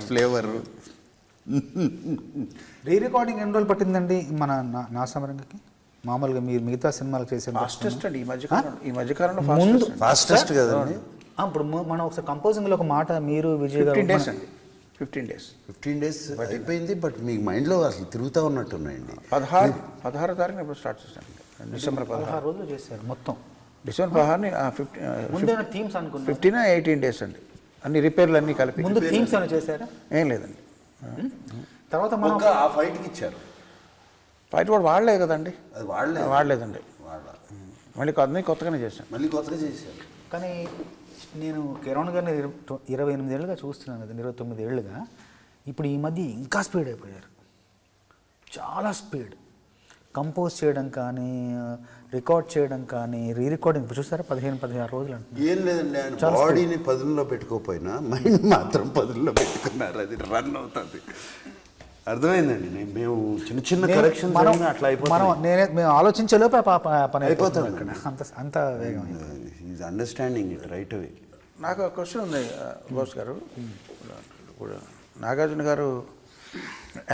flavour. Re recording ఎన్ని రోజులు పట్టిందండి మన నాసామరంగకి? మామూలుగా మీరు మిగతా సినిమాలు చేసే ఫాస్టెస్ట్ అండి ఈ మధ్యకాలంలో ఫాస్టెస్ట్ కదండి. ఇప్పుడు మనం ఒకసారి కంపోజింగ్లో ఒక మాట మీరు విజయ్ గారు 15 days అండి. 15 days అయిపోయింది. బట్ మీకు మైండ్లో అసలు తిరుగుతూ ఉన్నట్టున్నాయండి. 16 తారీఖున ఇప్పుడు స్టార్ట్ చేశాను. డిసెంబర్ 16 రోజులు చేశారు మొత్తం. డిసెంబర్ 16ని 15 18 days అండి. అన్ని రిపేర్లు అన్నీ కలిపి. ముందు థీమ్స్ అని చేశారా? ఏం లేదండి. తర్వాత మనం ఆ ఫైట్కి ఇచ్చారు. ఫైట్ కూడా వాడలేదు కదండి. అది వాడలేదండి. మళ్ళీ కొత్తగానే చేశాను. మళ్ళీ కొత్తగా చేశారు. కానీ నేను కిరణ్ గారిని 28 ఏళ్ళుగా చూస్తున్నాను కదా, 29 ఏళ్ళుగా. ఇప్పుడు ఈ మధ్య ఇంకా స్పీడ్ అయిపోయారు, చాలా స్పీడ్. కంపోజ్ చేయడం కానీ, రికార్డ్ చేయడం కానీ, రీ రికార్డింగ్ చూసారా 15-16 రోజులు అంటున్నారు. ఏం లేదండి, ఆయన బాడీని పదుల్లో పెట్టుకోకపోయినా మైండ్ మాత్రం పదుల్లో పెట్టుకున్నారు. అది రన్ అవుతుంది. అర్థమైందండి. మేము చిన్న కరెక్షన్స్ అట్లా అయిపోతుంది. మేము ఆలోచించేలోపే పని అయిపోతాం. అంత వేగం. Is understanding it right away. నాకు ఒక క్వశ్చన్ ఉంది బోస్ గారు. నాగార్జున గారు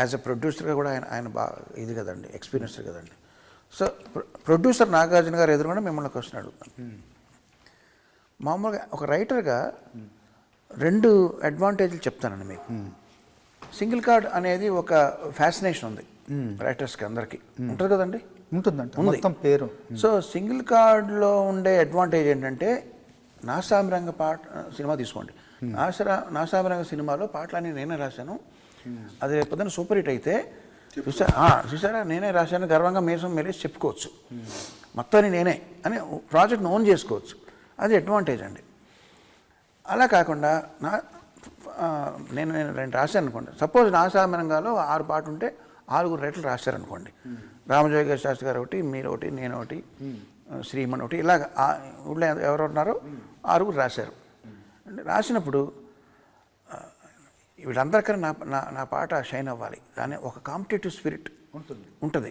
యాజ్ ఎ ప్రొడ్యూసర్గా కూడా ఆయన బాగా ఇది కదండి, ఎక్స్పీరియన్స్డ్ కదండి. సో ప్రొడ్యూసర్ నాగార్జున గారు ఎదురుగా మిమ్మల్ని క్వశ్చన్ అడుగుతాను. మామూలుగా ఒక రైటర్గా 2 అడ్వాంటేజ్లు చెప్తానండి మీకు. సింగిల్ కార్డ్ అనేది ఒక ఫ్యాసినేషన్ ఉంది రైటర్స్కి, అందరికీ ఉంటుంది కదండి. ఉంటుందండి, మొత్తం పేరు. సో సింగిల్ కార్డ్లో ఉండే అడ్వాంటేజ్ ఏంటంటే, నాసామిరంగ సినిమా తీసుకోండి. నాసామిరంగ సినిమాలో పాటలన్నీ నేనే రాశాను. అది రేపొద్దున సూపర్ హిట్ అయితే చూసారా నేనే రాశాను గర్వంగా మీసం మెలేసి చెప్పుకోవచ్చు. మొత్తాన్ని నేనే అని ప్రాజెక్ట్ని ఓన్ చేసుకోవచ్చు. అది అడ్వాంటేజ్ అండి. అలా కాకుండా నేను 2 రాశాను అనుకోండి. సపోజ్ నాసామి రంగాలో 6 పాటలు ఉంటే 6 రైటర్లు రాశారనుకోండి. రామజోగేశ్వర శాస్త్రి గారు ఒకటి, మీరు ఒకటి, నేను ఒకటి, శ్రీమన్ ఒకటి, ఇలాగ ఊళ్ళో ఎవరు ఉన్నారో 6 రాశారు. అంటే రాసినప్పుడు వీళ్ళందరికన్నా నా పాట షైన్ అవ్వాలి కానీ ఒక కాంపిటేటివ్ స్పిరిట్ ఉంటుంది.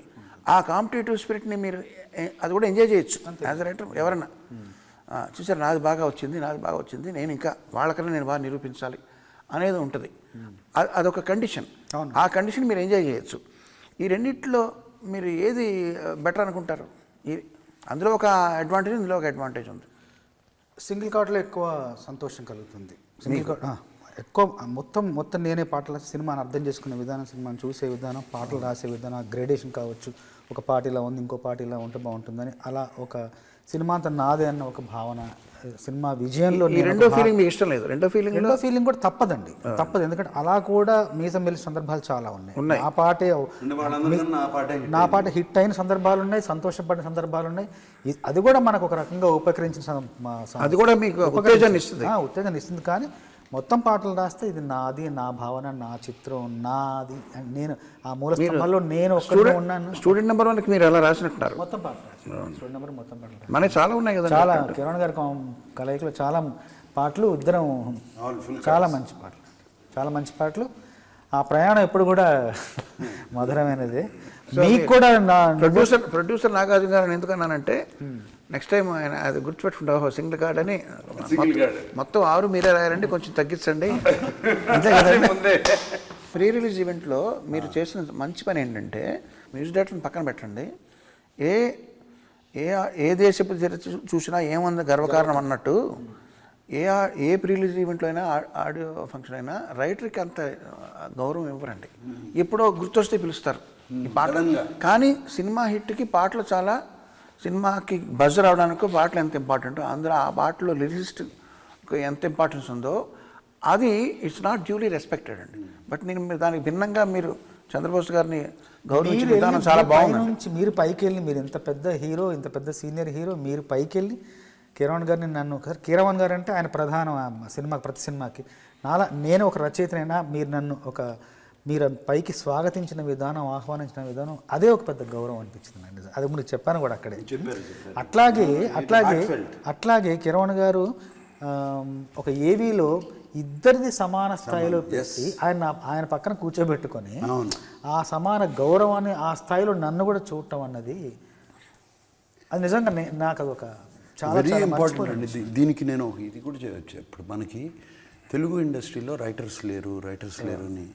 ఆ కాంపిటేటివ్ స్పిరిట్ని మీరు అది కూడా ఎంజాయ్ చేయొచ్చు యాజ్ అ రైటర్. ఎవరన్నా చూసారు నాది బాగా వచ్చింది, నేను ఇంకా వాళ్ళకన్నా నేను బాగా నిరూపించాలి అనేది ఉంటుంది. అదొక కండిషన్. ఆ కండిషన్ మీరు ఎంజాయ్ చేయొచ్చు. ఈ రెండిట్లో మీరు ఏది బెటర్ అనుకుంటారు? అందులో ఒక అడ్వాంటేజ్, ఇందులో ఒక అడ్వాంటేజ్ ఉంది. సింగిల్ కార్డ్లో ఎక్కువ సంతోషం కలుగుతుంది. సింగిల్ కార్డ్ ఎక్కువ మొత్తం నేనే పాటలు సినిమాని అర్థం చేసుకునే విధానం, సినిమాని చూసే విధానం, పాటలు రాసే విధానం, గ్రేడేషన్ కావచ్చు. ఒక పాట ఇలా ఉంది, ఇంకో పాట ఇలా ఉంటే బాగుంటుందని, అలా ఒక సినిమా అంతా నాదే అన్న ఒక భావన, సినిమా విజయంలో రెండో ఫీలింగ్ మీకు ఇష్టం లేదు? రెండో ఫీలింగ్ కూడా తప్పదు. ఎందుకంటే అలా కూడా మీసం వెళ్ళే సందర్భాలు చాలా ఉన్నాయి. నా పాట హిట్ అయిన సందర్భాలు ఉన్నాయి, సంతోషపడిన సందర్భాలు ఉన్నాయి. అది కూడా మనకు ఒక రకంగా ఉపకరించిన, అది కూడా మీకు ఉత్తేజాన్ని ఇస్తుంది. కానీ మొత్తం పాటలు రాస్తే ఇది నాది, నా భావన, నా చిత్రం, నాది, నేను ఆ మూల స్తంభంలో నేను ఒక్కడే ఉన్నాను. స్టూడెంట్ నెంబర్ 1కి మీరు ఎలా రాసినట్టున్నారు? మొత్తం పాటలు స్టూడెంట్ నెంబర్ మొత్తం పాటలు మనకి చాలా ఉన్నాయి కదా. చాలా కిరణ్ గారి కలయికలో చాలా పాటలు, ఇద్దరం చాలా మంచి పాటలు. ఆ ప్రయాణం ఎప్పుడు కూడా మధురమైనది. మీకు కూడా నా ప్రొడ్యూసర్ నాగార్జున గారు ఎందుకన్నానంటే, నెక్స్ట్ టైం ఆయన అది గుర్తుపెట్టుకుంటావు సింగిల్ కార్డ్ అని, మొత్తం 6 మీరే రాయాలండి, కొంచెం తగ్గించండి అంతే కదండి. ప్రీ రిలీజ్ ఈవెంట్లో మీరు చేసిన మంచి పని ఏంటంటే, మ్యూజిక్ డైరెక్టర్ని పక్కన పెట్టండి, ఏ దేశపు చరిత్ర చూసినా ఏముంది గర్వకారణం అన్నట్టు, ఏ ప్రీ రిలీజ్ ఈవెంట్లో అయినా, ఆడియో ఫంక్షన్ అయినా రైటర్కి అంత గౌరవం ఇవ్వరండి. ఎప్పుడో గుర్తొస్తే పిలుస్తారు ఈ పాటలు. కానీ సినిమా హిట్కి పాటలు చాలా, సినిమాకి బజ్ రావడానికి పాటలు ఎంత ఇంపార్టెంట్, అందులో ఆ పాటలో లిరిసిస్ట్ ఎంత ఇంపార్టెన్స్ ఉందో అది ఇట్స్ నాట్ డ్యూలీ రెస్పెక్టెడ్ అండి. బట్ నేను దానికి భిన్నంగా మీరు చంద్రబోస్ గారిని గౌరవించిన విధానం చాలా బాగుంది. మీరు పైకి వెళ్ళి, మీరు ఇంత పెద్ద హీరో, ఇంత పెద్ద సీనియర్ హీరో, మీరు పైకి వెళ్ళి కిరణ్ గారిని, నన్ను కీరవాణి గారు అంటే ఆయన ప్రధాన సినిమాకి, ప్రతి సినిమాకి నేను ఒక రచయితనైనా మీరు పైకి స్వాగతించిన విధానం, ఆహ్వానించిన విధానం, అదే ఒక పెద్ద గౌరవం అనిపించింది అండి. అది మీరు చెప్పాను కూడా అక్కడే. అట్లాగే కిరణ్ గారు ఒక ఏవీలో ఇద్దరిది సమాన స్థాయిలో పెట్టి ఆయన పక్కన కూర్చోబెట్టుకొని ఆ సమాన గౌరవాన్ని ఆ స్థాయిలో నన్ను కూడా చూడటం అన్నది, అది నిజంగా నాకు అది ఒక చాలా ఇంపార్టెంట్ అండి. దీనికి నేను ఇది కూడా చేయవచ్చు. ఇప్పుడు మనకి తెలుగు ఇండస్ట్రీలో రైటర్స్ లేరు అని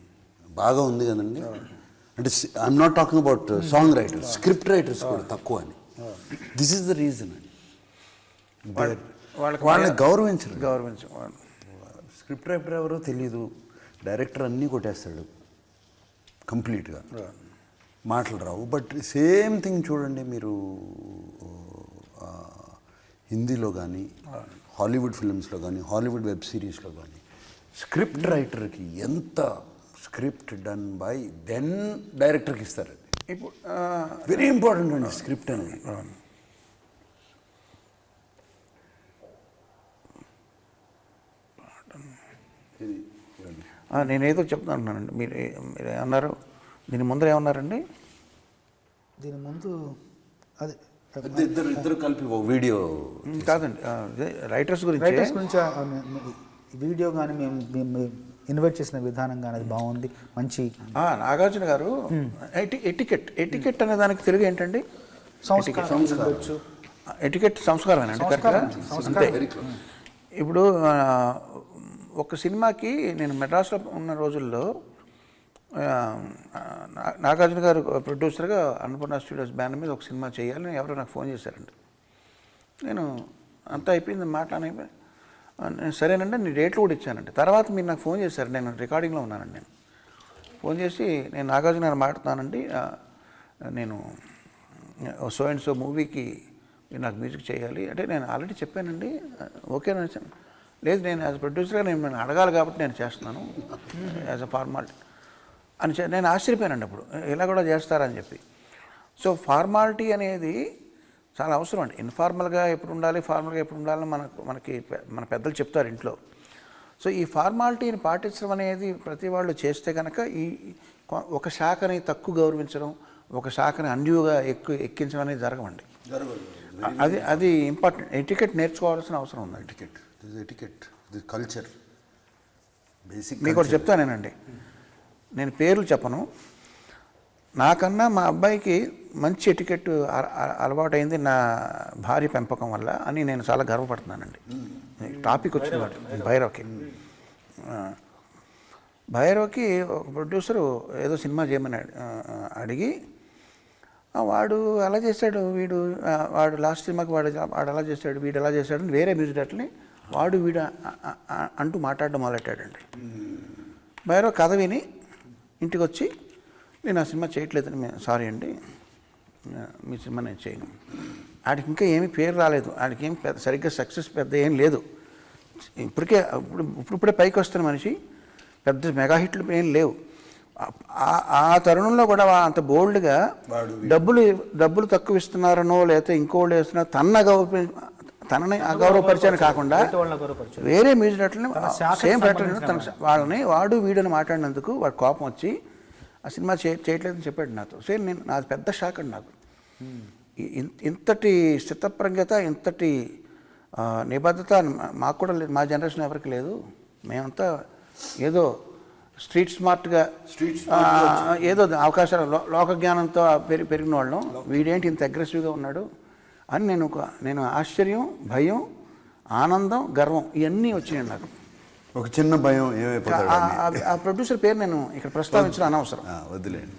బాగా ఉంది కదండి. అంటే I'm not talking about song writers, script writers కూడా తక్కువ అని. దిస్ ఈస్ ద రీజన్ అండి. వాళ్ళని గౌరవించరు. స్క్రిప్ట్ రైటర్ ఎవరో తెలీదు, డైరెక్టర్ అన్నీ కొట్టేస్తాడు కంప్లీట్గా, మాటలు రావు. బట్ సేమ్ థింగ్ చూడండి మీరు హిందీలో కానీ, హాలీవుడ్ ఫిల్మ్స్లో కానీ, హాలీవుడ్ వెబ్ సిరీస్లో కానీ, స్క్రిప్ట్ రైటర్కి ఎంత స్క్రిప్ట్ డన్ బై దెన్ డైరెక్టర్కి ఇస్తారు. ఇప్పుడు వెరీ ఇంపార్టెంట్ అండి స్క్రిప్ట్ అనేది. నేనేదో చెప్తున్నానండి, మీరు ఏమన్నారు? దీని ముందర ఏమన్నారండి? దీని ముందు అదే ఇద్దరు కలిపి ఒక వీడియో కాదండి, రైటర్స్ గురించి వీడియో కానీ మేము ఇన్వైట్ చేసిన విధానం కానీ అది బాగుంది, మంచి. నాగార్జున గారు ఎటికెట్ అనే దానికి తెలుగు ఏంటండి? ఎటికెట్ సంస్కారమేనండి. ఇప్పుడు ఒక సినిమాకి నేను మెడ్రాస్లో ఉన్న రోజుల్లో నాగార్జున గారు ప్రొడ్యూసర్గా అన్నపూర్ణ స్టూడియోస్ బ్యానర్ మీద ఒక సినిమా చేయాలని ఎవరో నాకు ఫోన్ చేశారండి. నేను అంతా అయిపోయింది, మాట్లాడైపోయి సరేనండి, నేను డేట్లు కూడా ఇచ్చానండి. తర్వాత మీరు నాకు ఫోన్ చేశారు, నేను రికార్డింగ్లో ఉన్నానండి. నేను ఫోన్ చేసి, నేను నాగార్జున గారు మాట్లాడుతున్నానండి, నేను సో అండ్ సో మూవీకి మీరు నాకు మ్యూజిక్ చేయాలి అంటే, నేను ఆల్రెడీ చెప్పానండి, ఓకేనా వచ్చాను. లేదు, నేను యాజ్ ప్రొడ్యూసర్గా నేను అడగాలి కాబట్టి నేను చేస్తున్నాను యాజ్ అ ఫార్మాలిటీ అని నేను ఆశ్చర్యపోయానండి అప్పుడు, ఇలా కూడా చేస్తారని చెప్పి. సో ఫార్మాలిటీ అనేది చాలా అవసరం అండి. ఇన్ఫార్మల్గా ఎప్పుడు ఉండాలి, ఫార్మల్గా ఎప్పుడు ఉండాలని మన పెద్దలు చెప్తారు ఇంట్లో. సో ఈ ఫార్మాలిటీని పాటించడం అనేది ప్రతి వాళ్ళు చేస్తే కనుక ఈ ఒక శాఖని తక్కువ గౌరవించడం, ఒక శాఖని అన్యూగా ఎక్కించడం అనేది జరగవండి. అది ఇంపార్టెంట్. ఎటికెట్ నేర్చుకోవాల్సిన అవసరం ఉంది. Etiquette culture basic. మీకు ఒకటి చెప్తానేనండి, నేను పేర్లు చెప్పను. నాకన్నా మా అబ్బాయికి మంచి ఎటికెట్ అలవాటైంది నా భార్య పెంపకం వల్ల అని నేను చాలా గర్వపడుతున్నానండి. టాపిక్ వచ్చింది భైరవ్కి ఒక ప్రొడ్యూసరు ఏదో సినిమా చేయమని అడిగి, వాడు అలా చేశాడు, వాడు లాస్ట్ సినిమాకి వాడు అలా చేశాడు, వీడు ఎలా చేశాడు అని వేరే మ్యూజిక్ డైరెక్టర్ని వీడు అంటూ మాట్లాడడం మొదలెట్టాడండి. భైరవ్ కథ విని ఇంటికి వచ్చి, నేను ఆ సినిమా చేయట్లేదని, సారీ అండి, మీ సినిమా నేను చేయను. ఆడికి ఇంకా ఏమీ పేరు రాలేదు, ఆడికి ఏం పెద్ద సరిగ్గా సక్సెస్ పెద్ద ఏం లేదు. ఇప్పుడే పైకి వస్తున్న మనిషి, పెద్ద మెగా హిట్లు ఏం లేవు. ఆ తరుణంలో కూడా అంత బోల్డ్గా డబ్బులు తక్కువ ఇస్తున్నారనో లేకపోతే ఇంకోళ్ళు వేస్తున్నా తనని అగౌరవపరిచాను కాకుండా వేరే మ్యూజిక్ డైరెక్టర్ని సేమ్ డైరెక్టర్ వాళ్ళని వీడని మాట్లాడినందుకు వాడు కోపం వచ్చి ఆ సినిమా చేయట్లేదని చెప్పాడు నాతో. సేమ్ నాది పెద్ద షాక్ అండి నాకు. ఇంతటి స్థితప్రజ్ఞత, ఇంతటి నిబద్ధత మాకు కూడా లేదు, మా జనరేషన్ ఎవరికి లేదు. మేమంతా ఏదో స్ట్రీట్ స్మార్ట్గా ఏదో అవకాశాలు లోక జ్ఞానంతో పెరిగిన వాళ్ళం. వీడేంటి ఇంత అగ్రెసివ్గా ఉన్నాడు అని నేను ఆశ్చర్యం, భయం, ఆనందం, గర్వం ఇవన్నీ వచ్చినాయి నాకు. ఒక చిన్న భయం ఏమైపోతాడు. ఆ ప్రొడ్యూసర్ పేరు నేను ఇక్కడ ప్రస్తావించడం అనవసరం. వదిలేండి.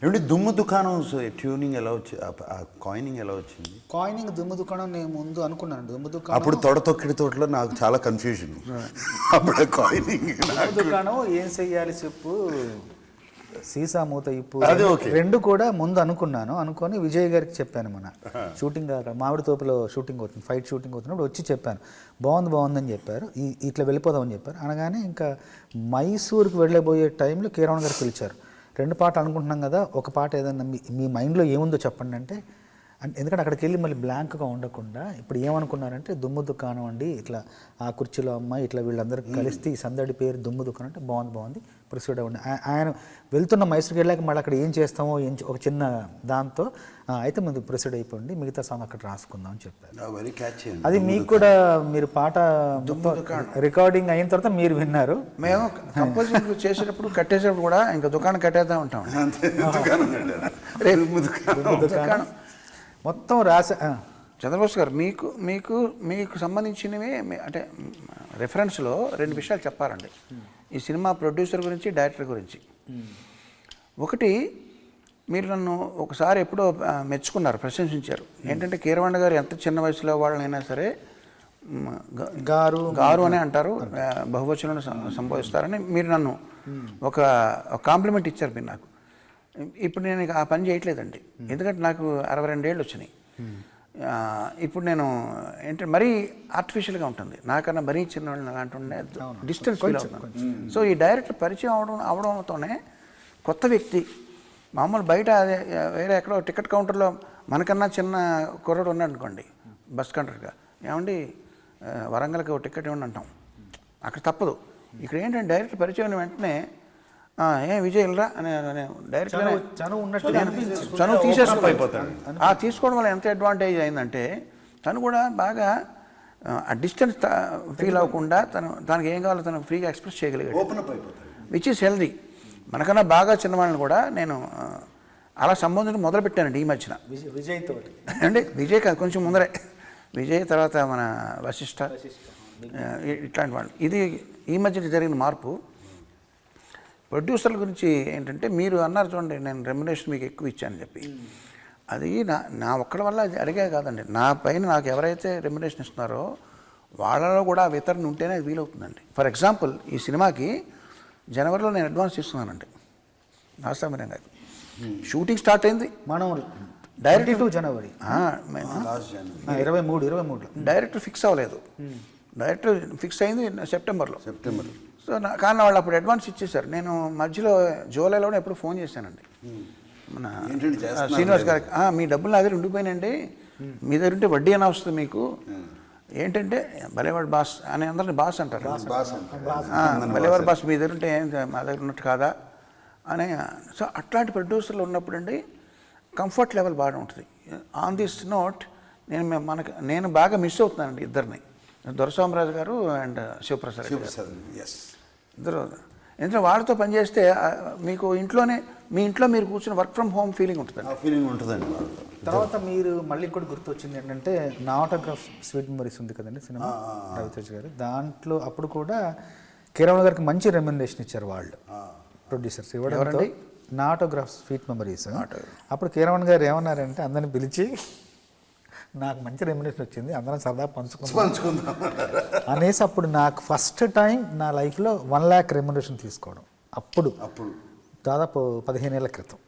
ఏమిటి దుమ్ము దుకాణం ట్యూనింగ్ ఎలా వచ్చింది, ఆ కాయినింగ్ ఎలా వచ్చింది? కాయినింగ్ దుమ్ము దుకాణం నేను ముందు అనుకున్నాను. దుమ్ము దుకాణం అప్పుడు తొక్కిడి తోటలో నాకు చాలా కన్ఫ్యూజన్. అప్పుడు కాయినింగ్ దుకాణం ఏం చెయ్యాలి చెప్పు, సీసా మూత ఇప్పు, రెండు కూడా ముందు అనుకొని విజయ్ గారికి చెప్పాను. మన షూటింగ్ మామిడి తోపులో షూటింగ్ అవుతుంది, ఫైట్ షూటింగ్ అవుతున్నప్పుడు వచ్చి చెప్పాను, బాగుందని చెప్పారు, ఇట్లా వెళ్ళిపోదామని చెప్పారు. అనగానే ఇంకా మైసూర్కి వెళ్ళబోయే టైంలో కీరవాణి గారు పిలిచారు. 2 పాటలు అనుకుంటున్నాం కదా, ఒక పాట ఏదన్నా మీ మైండ్లో ఏముందో చెప్పండి అంటే, ఎందుకంటే అక్కడికి వెళ్ళి మళ్ళీ బ్లాంక్గా ఉండకుండా ఇప్పుడు ఏమనుకున్నారంటే దుమ్ము దుకాణం అండి, ఇట్లా ఆ కుర్చీలో అమ్మాయి ఇట్లా వీళ్ళందరూ కలిస్తే ఈ సందడి పేరు దుమ్ము దుకాణం అంటే బాగుంది ప్రొసీడ్ అవ్వండి. ఆయన వెళ్తున్న మైసూర్కి వెళ్ళాక మళ్ళీ అక్కడ ఏం చేస్తామో ఒక చిన్న దాంతో అయితే ముందు ప్రొసీడ్ అయిపోండి, మిగతా సాంగ్ అక్కడ రాసుకుందాం అని చెప్పారు. అది మీకు కూడా మీరు పాట రికార్డింగ్ అయిన తర్వాత మీరు విన్నారు. మేము కంపోజింగ్ చేసేటప్పుడు కట్టేసేటప్పుడు కూడా ఇంకా దుకాణం కట్టేద్దాం ఉంటాం. దుకాణం మొత్తం రాసా. చంద్రబోస్ గారు, మీకు సంబంధించినవి అంటే రెఫరెన్స్లో 2 విషయాలు చెప్పాలండి ఈ సినిమా ప్రొడ్యూసర్ గురించి, డైరెక్టర్ గురించి. ఒకటి, మీరు నన్ను ఒకసారి ఎప్పుడో మెచ్చుకున్నారు, ప్రశంసించారు. ఏంటంటే కీరవాణి గారు ఎంత చిన్న వయసులో వాళ్ళనైనా సరే గారు అనే అంటారు, బహువచనం సంబోధిస్తారని మీరు నన్ను ఒక కాంప్లిమెంట్ ఇచ్చారు మీరు నాకు. ఇప్పుడు నేను ఆ పని చేయట్లేదండి, ఎందుకంటే నాకు 62 ఏళ్ళు వచ్చినాయి. ఇప్పుడు నేను ఏంటంటే మరీ ఆర్టిఫిషియల్గా ఉంటుంది, నాకన్నా మరీ చిన్న వాళ్ళని అలాంటి ఉండే డిస్టెన్స్ ఫీల్ అవుతున్నాను. సో ఈ డైరెక్టర్ పరిచయం అవడంతోనే కొత్త వ్యక్తి, మామూలు బయట వేరే ఎక్కడో టికెట్ కౌంటర్లో మనకన్నా చిన్న కుర్రాడు ఉన్నాడు అనుకోండి, బస్ కండక్టర్గా, ఏమండి వరంగల్కి ఒక టికెట్ ఇవ్వండి అంటాం, అక్కడ తప్పదు. ఇక్కడ ఏంటంటే డైరెక్టర్ పరిచయం వెంటనే విజయ్ వెళ్ళరా అని డైరెక్ట్గా చనువు తీసేసుకుపోతాడు. తీసుకోవడం వల్ల ఎంత అడ్వాంటేజ్ అయిందంటే తను కూడా బాగా ఆ డిస్టెన్స్ ఫీల్ అవ్వకుండా తనకి ఏం కావాలో తను ఫ్రీగా ఎక్స్ప్రెస్ చేయగలిగాడు, విచ్ ఈస్ హెల్దీ. మనకన్నా బాగా చిన్నవాళ్ళని కూడా నేను అలా సంబంధం మొదలుపెట్టానండి ఈ మధ్యన. విజయ్తో అంటే విజయ్ కాదు, కొంచెం ముందరే విజయ్, తర్వాత మన వశిష్ఠ, ఇట్లాంటి వాళ్ళు. ఇది ఈ మధ్య జరిగిన మార్పు. ప్రొడ్యూసర్ల గురించి ఏంటంటే మీరు అన్నారు చూడండి, నేను రెమ్యునరేషన్ మీకు ఎక్కువ ఇచ్చానని చెప్పి, అది నా ఒక్కడి వల్ల అది అడిగే కాదండి. నా పైన నాకు ఎవరైతే రెమ్యునరేషన్ ఇస్తున్నారో వాళ్ళలో కూడా వితరణ ఉంటేనే అది వీలవుతుందండి. ఫర్ ఎగ్జాంపుల్ ఈ సినిమాకి జనవరిలో నేను అడ్వాన్స్ ఇస్తున్నానండి నాసామిరంగా. షూటింగ్ స్టార్ట్ అయింది మనం డైరెక్ట్ జనవరి 23 డైరెక్టర్ ఫిక్స్ అవ్వలేదు, డైరెక్టర్ ఫిక్స్ అయింది సెప్టెంబర్లో. సో కానీ వాళ్ళు అప్పుడు అడ్వాన్స్ ఇచ్చేసారు. నేను మధ్యలో జూలైలోనే ఎప్పుడు ఫోన్ చేశానండి మన శ్రీనివాస్ గారికి, మీ డబ్బులు నా దగ్గర ఉండిపోయినండి, మీ దగ్గర ఉంటే వడ్డీ అయినా వస్తుంది మీకు, ఏంటంటే భలేవాడు బాస్ అని అందరిని బాస్ అంటారు. భలేవాడు బాస్ మీ దగ్గర ఉంటే ఏం మా దగ్గర ఉన్నట్టు కాదా అని. సో అట్లాంటి ప్రొడ్యూసర్లు ఉన్నప్పుడు అండి కంఫర్ట్ లెవెల్ బాగా ఉంటుంది. ఆన్ దిస్ నోట్ నేను బాగా మిస్ అవుతున్నానండి ఇద్దరిని, దొరస్వామిరాజు గారు అండ్ శివప్రసాద్ గారు. ఇద్దరు ఎందుకంటే వాళ్ళతో పనిచేస్తే మీకు మీ ఇంట్లో మీరు కూర్చొని వర్క్ ఫ్రమ్ హోమ్ ఫీలింగ్ ఉంటుందండి. తర్వాత మీరు మళ్ళీ కూడా గుర్తొచ్చింది ఏంటంటే నా ఆటోగ్రాఫ్ స్వీట్ మెమరీస్ ఉంది కదండి సినిమా, రవితేజ గారు. దాంట్లో అప్పుడు కూడా కిరణ్ గారికి మంచి రెమ్యునరేషన్ ఇచ్చారు వాళ్ళు ప్రొడ్యూసర్స్. ఇవ్వడంతో నా ఆటోగ్రాఫ్ స్వీట్ మెమరీస్ అప్పుడు కిరణ్ గారు ఏమన్నారంటే అందరిని పిలిచి నాకు మంచి రెమ్యునరేషన్ వచ్చింది, అందరం సరదా పంచుకుందాం అనేసి అప్పుడు నాకు ఫస్ట్ టైం నా లైఫ్లో 1 lakh రెమ్యునరేషన్ తీసుకోవడం. అప్పుడు దాదాపు 15 ఏళ్ల క్రితం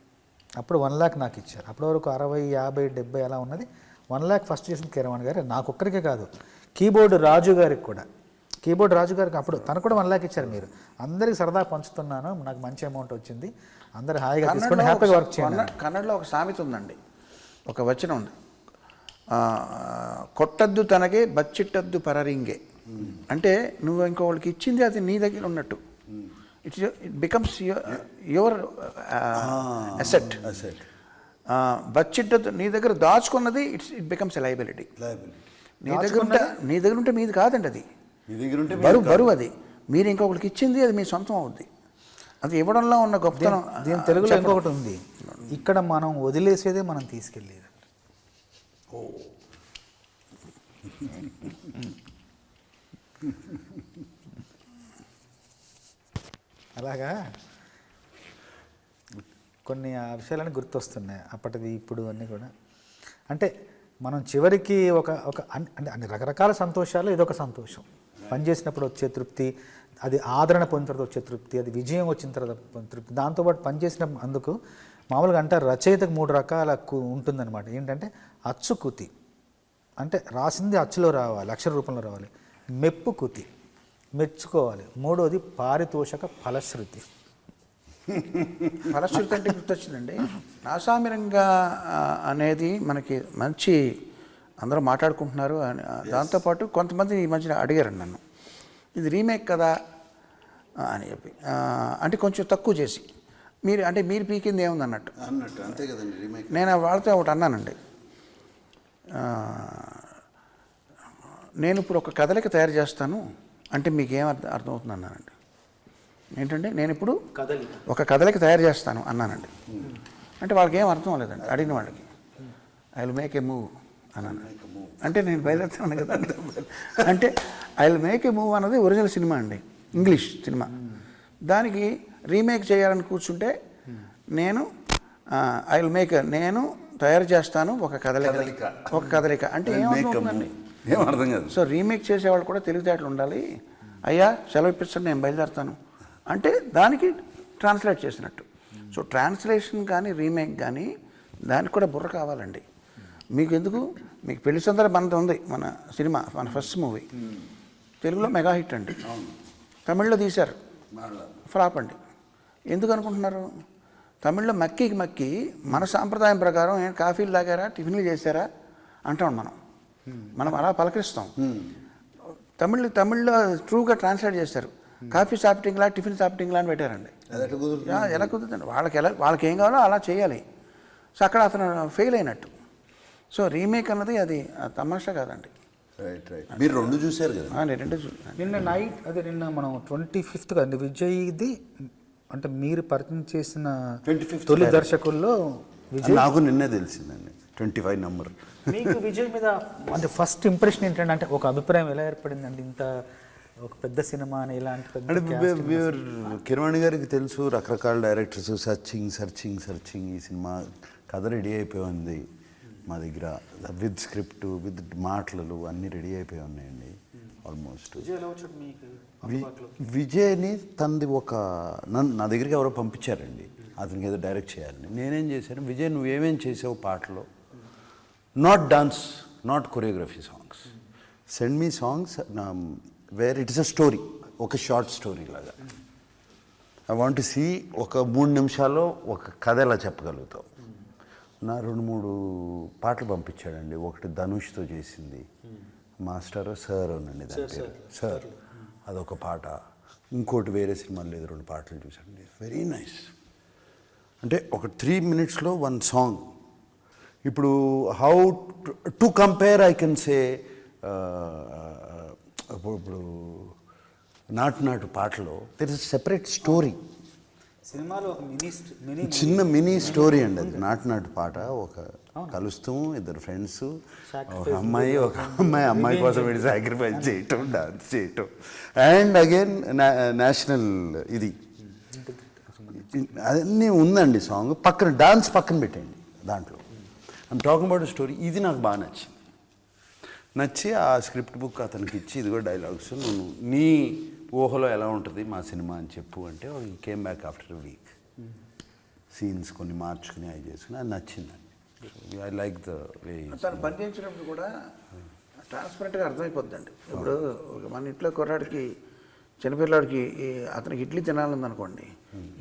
అప్పుడు 1 lakh నాకు ఇచ్చారు. అప్పటి వరకు 60, 50, 70 అలా ఉన్నది. 1 lakh ఫస్ట్ చేసిన కిరణ్ గారు. నాకు ఒక్కరికే కాదు, కీబోర్డ్ రాజు గారికి అప్పుడు తను కూడా 1 lakh ఇచ్చారు. మీరు అందరికి సరదా పంచుతున్నాను, నాకు మంచి అమౌంట్ వచ్చింది, అందరు హాయిగా తీసుకొని హ్యాపీగా వర్క్ చేయండి. కన్నడలో ఒక సామెత ఉందండి, ఒక వచనం ఉంది, కొట్టద్దు తనగే బచ్చిట్టద్దు పరరింగే. అంటే నువ్వు ఇంకోళ్ళకి ఇచ్చింది అది నీ దగ్గర ఉన్నట్టు, ఇట్ బికమ్స్ యువర్ అసెట్. బచ్చిట్టద్దు నీ దగ్గర దాచుకున్నది ఇట్ బికమ్స్ ఎ లయబిలిటీ. నీ దగ్గర ఉంటే మీది కాదండి, అది బరువు. అది మీరు ఇంకొకరికి ఇచ్చింది అది మీ సొంతం అవుద్ది. అది ఇవ్వడంలో ఉన్న గొప్పతనం. దీని తెలుగులో ఇంకొకటి ఉంది, ఇక్కడ మనం వదిలేసేదే మనం తీసుకెళ్ళేది. అలాగా కొన్ని ఆ విషయాలని గుర్తొస్తున్నాయి అప్పటిది ఇప్పుడు అన్నీ కూడా. అంటే మనం చివరికి అంటే అన్ని రకరకాల సంతోషాలు ఇదొక సంతోషం. పనిచేసినప్పుడు వచ్చే తృప్తి, అది ఆదరణ పొందిన తర్వాత వచ్చే తృప్తి, అది విజయం వచ్చిన తర్వాత తృప్తి. దాంతోపాటు పనిచేసిన అందుకు మామూలుగా అంటారు రచయితకు 3 రకాల ఉంటుందన్నమాట. ఏంటంటే అచ్చుకుతి, అంటే రాసింది అచ్చులో రావాలి, అక్షర రూపంలో రావాలి. మెప్పు కుతి, మెచ్చుకోవాలి. 3వది పారితోషక ఫలశ్రుతి. ఫలశ్రుతి అంటే గుర్తొచ్చిందండి, నాసామిరంగా అనేది మనకి మంచి అందరూ మాట్లాడుకుంటున్నారు. దాంతోపాటు కొంతమంది ఈ మధ్యన అడిగారండి నన్ను, ఇది రీమేక్ కదా అని చెప్పి, అంటే కొంచెం తక్కువ చేసి మీరు పీకింది ఏముంది అన్నట్టు. అంతే కదండి రీమేక్. నేను వాళ్ళతో ఒకటి అన్నానండి, నేను ఇప్పుడు ఒక కథలకి తయారు చేస్తాను అంటే మీకు ఏం అర్థమవుతుంది అన్నానండి. ఏంటంటే నేను ఇప్పుడు ఒక కథలకి తయారు చేస్తాను అన్నానండి. అంటే వాళ్ళకి ఏం అర్థం లేదండి, అడిగిన వాళ్ళకి. I will make a move అన్నాను. అంటే నేను బయలుదేరుతాను కదా. అంటే I will make a move అన్నది ఒరిజినల్ సినిమా అండి, ఇంగ్లీష్ సినిమా. దానికి రీమేక్ చేయాలని కూర్చుంటే నేను నేను తయారు చేస్తాను ఒక కదలిక అంటే ఏమవుతుందండి, ఏమర్థం కాదు. సో రీమేక్ చేసేవాళ్ళు కూడా తెలివితేటలు ఉండాలి. అయ్యా సెలవు ఇప్పించండి నేను బయలుదేరుతాను అంటే దానికి ట్రాన్స్లేట్ చేసినట్టు. సో ట్రాన్స్లేషన్ కానీ రీమేక్ కానీ దానికి కూడా బుర్ర కావాలండి. మీకు ఎందుకు, మీకు పెళ్లి సందర్భం బంధ ఉంది, మన సినిమా, మన ఫస్ట్ మూవీ తెలుగులో మెగా హిట్ అండి, తమిళ్లో తీశారు ఫ్లాప్ అండి. ఎందుకు అనుకుంటున్నారు? తమిళ్లో మక్కి మన సాంప్రదాయం ప్రకారం కాఫీలు తాగారా, టిఫిన్లు చేశారా అంటాం మనం అలా పలకరిస్తాం. తమిళ్లో ట్రూగా ట్రాన్స్లేట్ చేశారు, కాఫీ సాపిటింగ్లా టిఫిన్ సాపిటింగ్లా అని పెట్టారండి. ఎలా కుదురుతుంది? వాళ్ళకి ఏం కావాలో అలా చేయాలి. సో అక్కడ అతను ఫెయిల్ అయినట్టు. సో రీమేక్ అన్నది అది తమాషా కాదండి. మీరు 2 చూశారు కదా? నేను 2 చూసాను. నిన్న మనం 25th కదండి విజయ్ది, అంటే మీరు పరిచయం చేసిన 25th తొలి దర్శకుల్లో విజయ్. నాకు నిన్నే తెలిసిందండి 25 నంబర్. మీకు విజయ్ మీద అంటే ఫస్ట్ ఇంప్రెషన్ ఏంటంటే, అంటే ఒక అభిప్రాయం ఎలా ఏర్పడిందండి? ఇంత ఒక పెద్ద సినిమా అని ఇలాంటి కిరణ్ గారికి తెలుసు, రకరకాల డైరెక్టర్స్ సర్చింగ్ ఈ సినిమా కథ రెడీ అయిపోయి ఉంది మా దగ్గర, విత్ స్క్రిప్ట్ విత్ మాటలు అన్నీ రెడీ అయిపోయి ఉన్నాయండి ఆల్మోస్ట్. విజయ్ని తనది నా దగ్గరికి ఎవరో పంపించారండి, అతనికి ఏదో డైరెక్ట్ చేయాలని. నేనేం చేశాను, విజయ్ నువ్వేమేం చేసావు పాటలో, not dance, not choreography, songs, send me songs where it is a story, ఒక షార్ట్ స్టోరీ లాగా. ఐ వాంట్ టు సీ ఒక 3 నిమిషాల్లో ఒక కథ ఎలా చెప్పగలుగుతావు. నా 2-3 పాటలు పంపించాడండి. ఒకటి ధనుష్తో చేసింది, మాస్టర్ సార్ ఉండండి దాని పేరు సార్, అదొక పాట. ఇంకోటి వేరే సినిమాలో లేదు 2 పాటలు చూసండి, వెరీ నైస్. అంటే ఒక 3 minutesలో 1 సాంగ్. ఇప్పుడు how to compare I can say, ఇప్పుడు నాటు పాటలో దెర్ ఇస్ సెపరేట్ స్టోరీ, సినిమాలో ఒక చిన్న మినీ స్టోరీ అండి అది. నాటు పాట, ఒక కలుస్తాము, 2 ఫ్రెండ్స్, ఒక అమ్మాయి కోసం వీడు సాక్రిఫైస్ చేయటం, డాన్స్ చేయటం, అండ్ అగైన్ నేషనల్ ఇది అన్నీ ఉందండి సాంగ్. పక్కన డాన్స్ పక్కన పెట్టండి, దాంట్లో ఐమ్ టాకింగ్ అబౌట్ స్టోరీ. ఇది నాకు బాగా నచ్చి ఆ స్క్రిప్ట్ బుక్ అతనికి ఇచ్చి, ఇదిగో డైలాగ్స్, నువ్వు నీ ఊహలో ఎలా ఉంటుంది మా సినిమా అని చెప్పు అంటే, came back after a week, scenes కొన్ని మార్చుకుని అవి చేసుకుని, అది నచ్చిందండి. I like the way. తను పనిచేసినప్పుడు కూడా ట్రాన్స్పరెంట్గా అర్థమైపోద్దండి. ఇప్పుడు మన ఇంట్లో కుర్రాడికి, చిన్నపిల్లాడికి అతనికి ఇడ్లీ తినాలనుకోండి,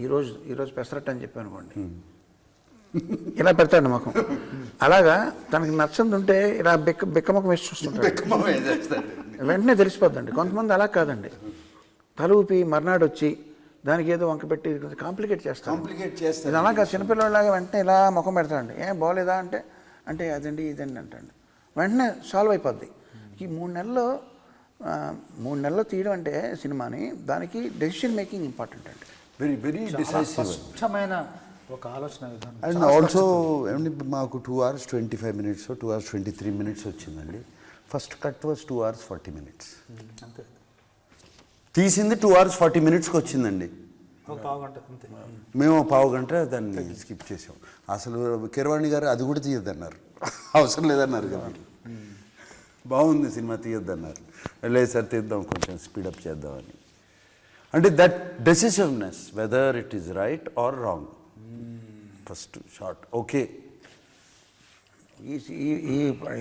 ఈరోజు పెసరట్టు అని చెప్పి అనుకోండి, ఇలా పెడతాడు ముఖం. అలాగా తనకి నచ్చంది ఉంటే ఇలా బిక్కముఖం వేసి చూస్తుంటాడు, వెంటనే తెలిసిపోద్దండి. కొంతమంది అలా కాదండి, తల ఊపి మర్నాడు వచ్చి దానికి ఏదో వంక పెట్టి కాంప్లికేట్ చేస్తాను. ఇది అలాగా చిన్నపిల్లలాగా వెంటనే ఇలా ముఖం పెడతాడండి. ఏం బాగోలేదా అంటే అదండి ఇదండి అంటాడు, వెంటనే సాల్వ్ అయిపోద్ది. ఈ 3 నెలల్లో తీయడం అంటే సినిమాని, దానికి డెసిషన్ మేకింగ్ ఇంపార్టెంట్ అండి. వెరీ వెరీ డిసైసివ్, స్పష్టమైన ఒక ఆలోచన విధానం. అండ్ ఆల్సో ఏమంటే మాకు 2 hours 25 minutes 2 hours 23 minutes వచ్చిందండి. First cut was 2 hours 40 minutes. అంతే, తీసింది 2 hours 40 minutesకి వచ్చిందండి. ఒక పావు గంట అంతే. మేము 1/2 గంట దాన్ని స్కిప్ చేసాం. అసలు కీరవాణి గారు అది కూడా తీయొద్దన్నారు, అవసరం లేదన్నారు కదా, బాగుంది సినిమా తీయొద్దన్నారు. లేదు సార్ తీద్దాం, కొంచెం స్పీడప్ చేద్దామని. అంటే that decisiveness, whether it is right or wrong, first shot okay.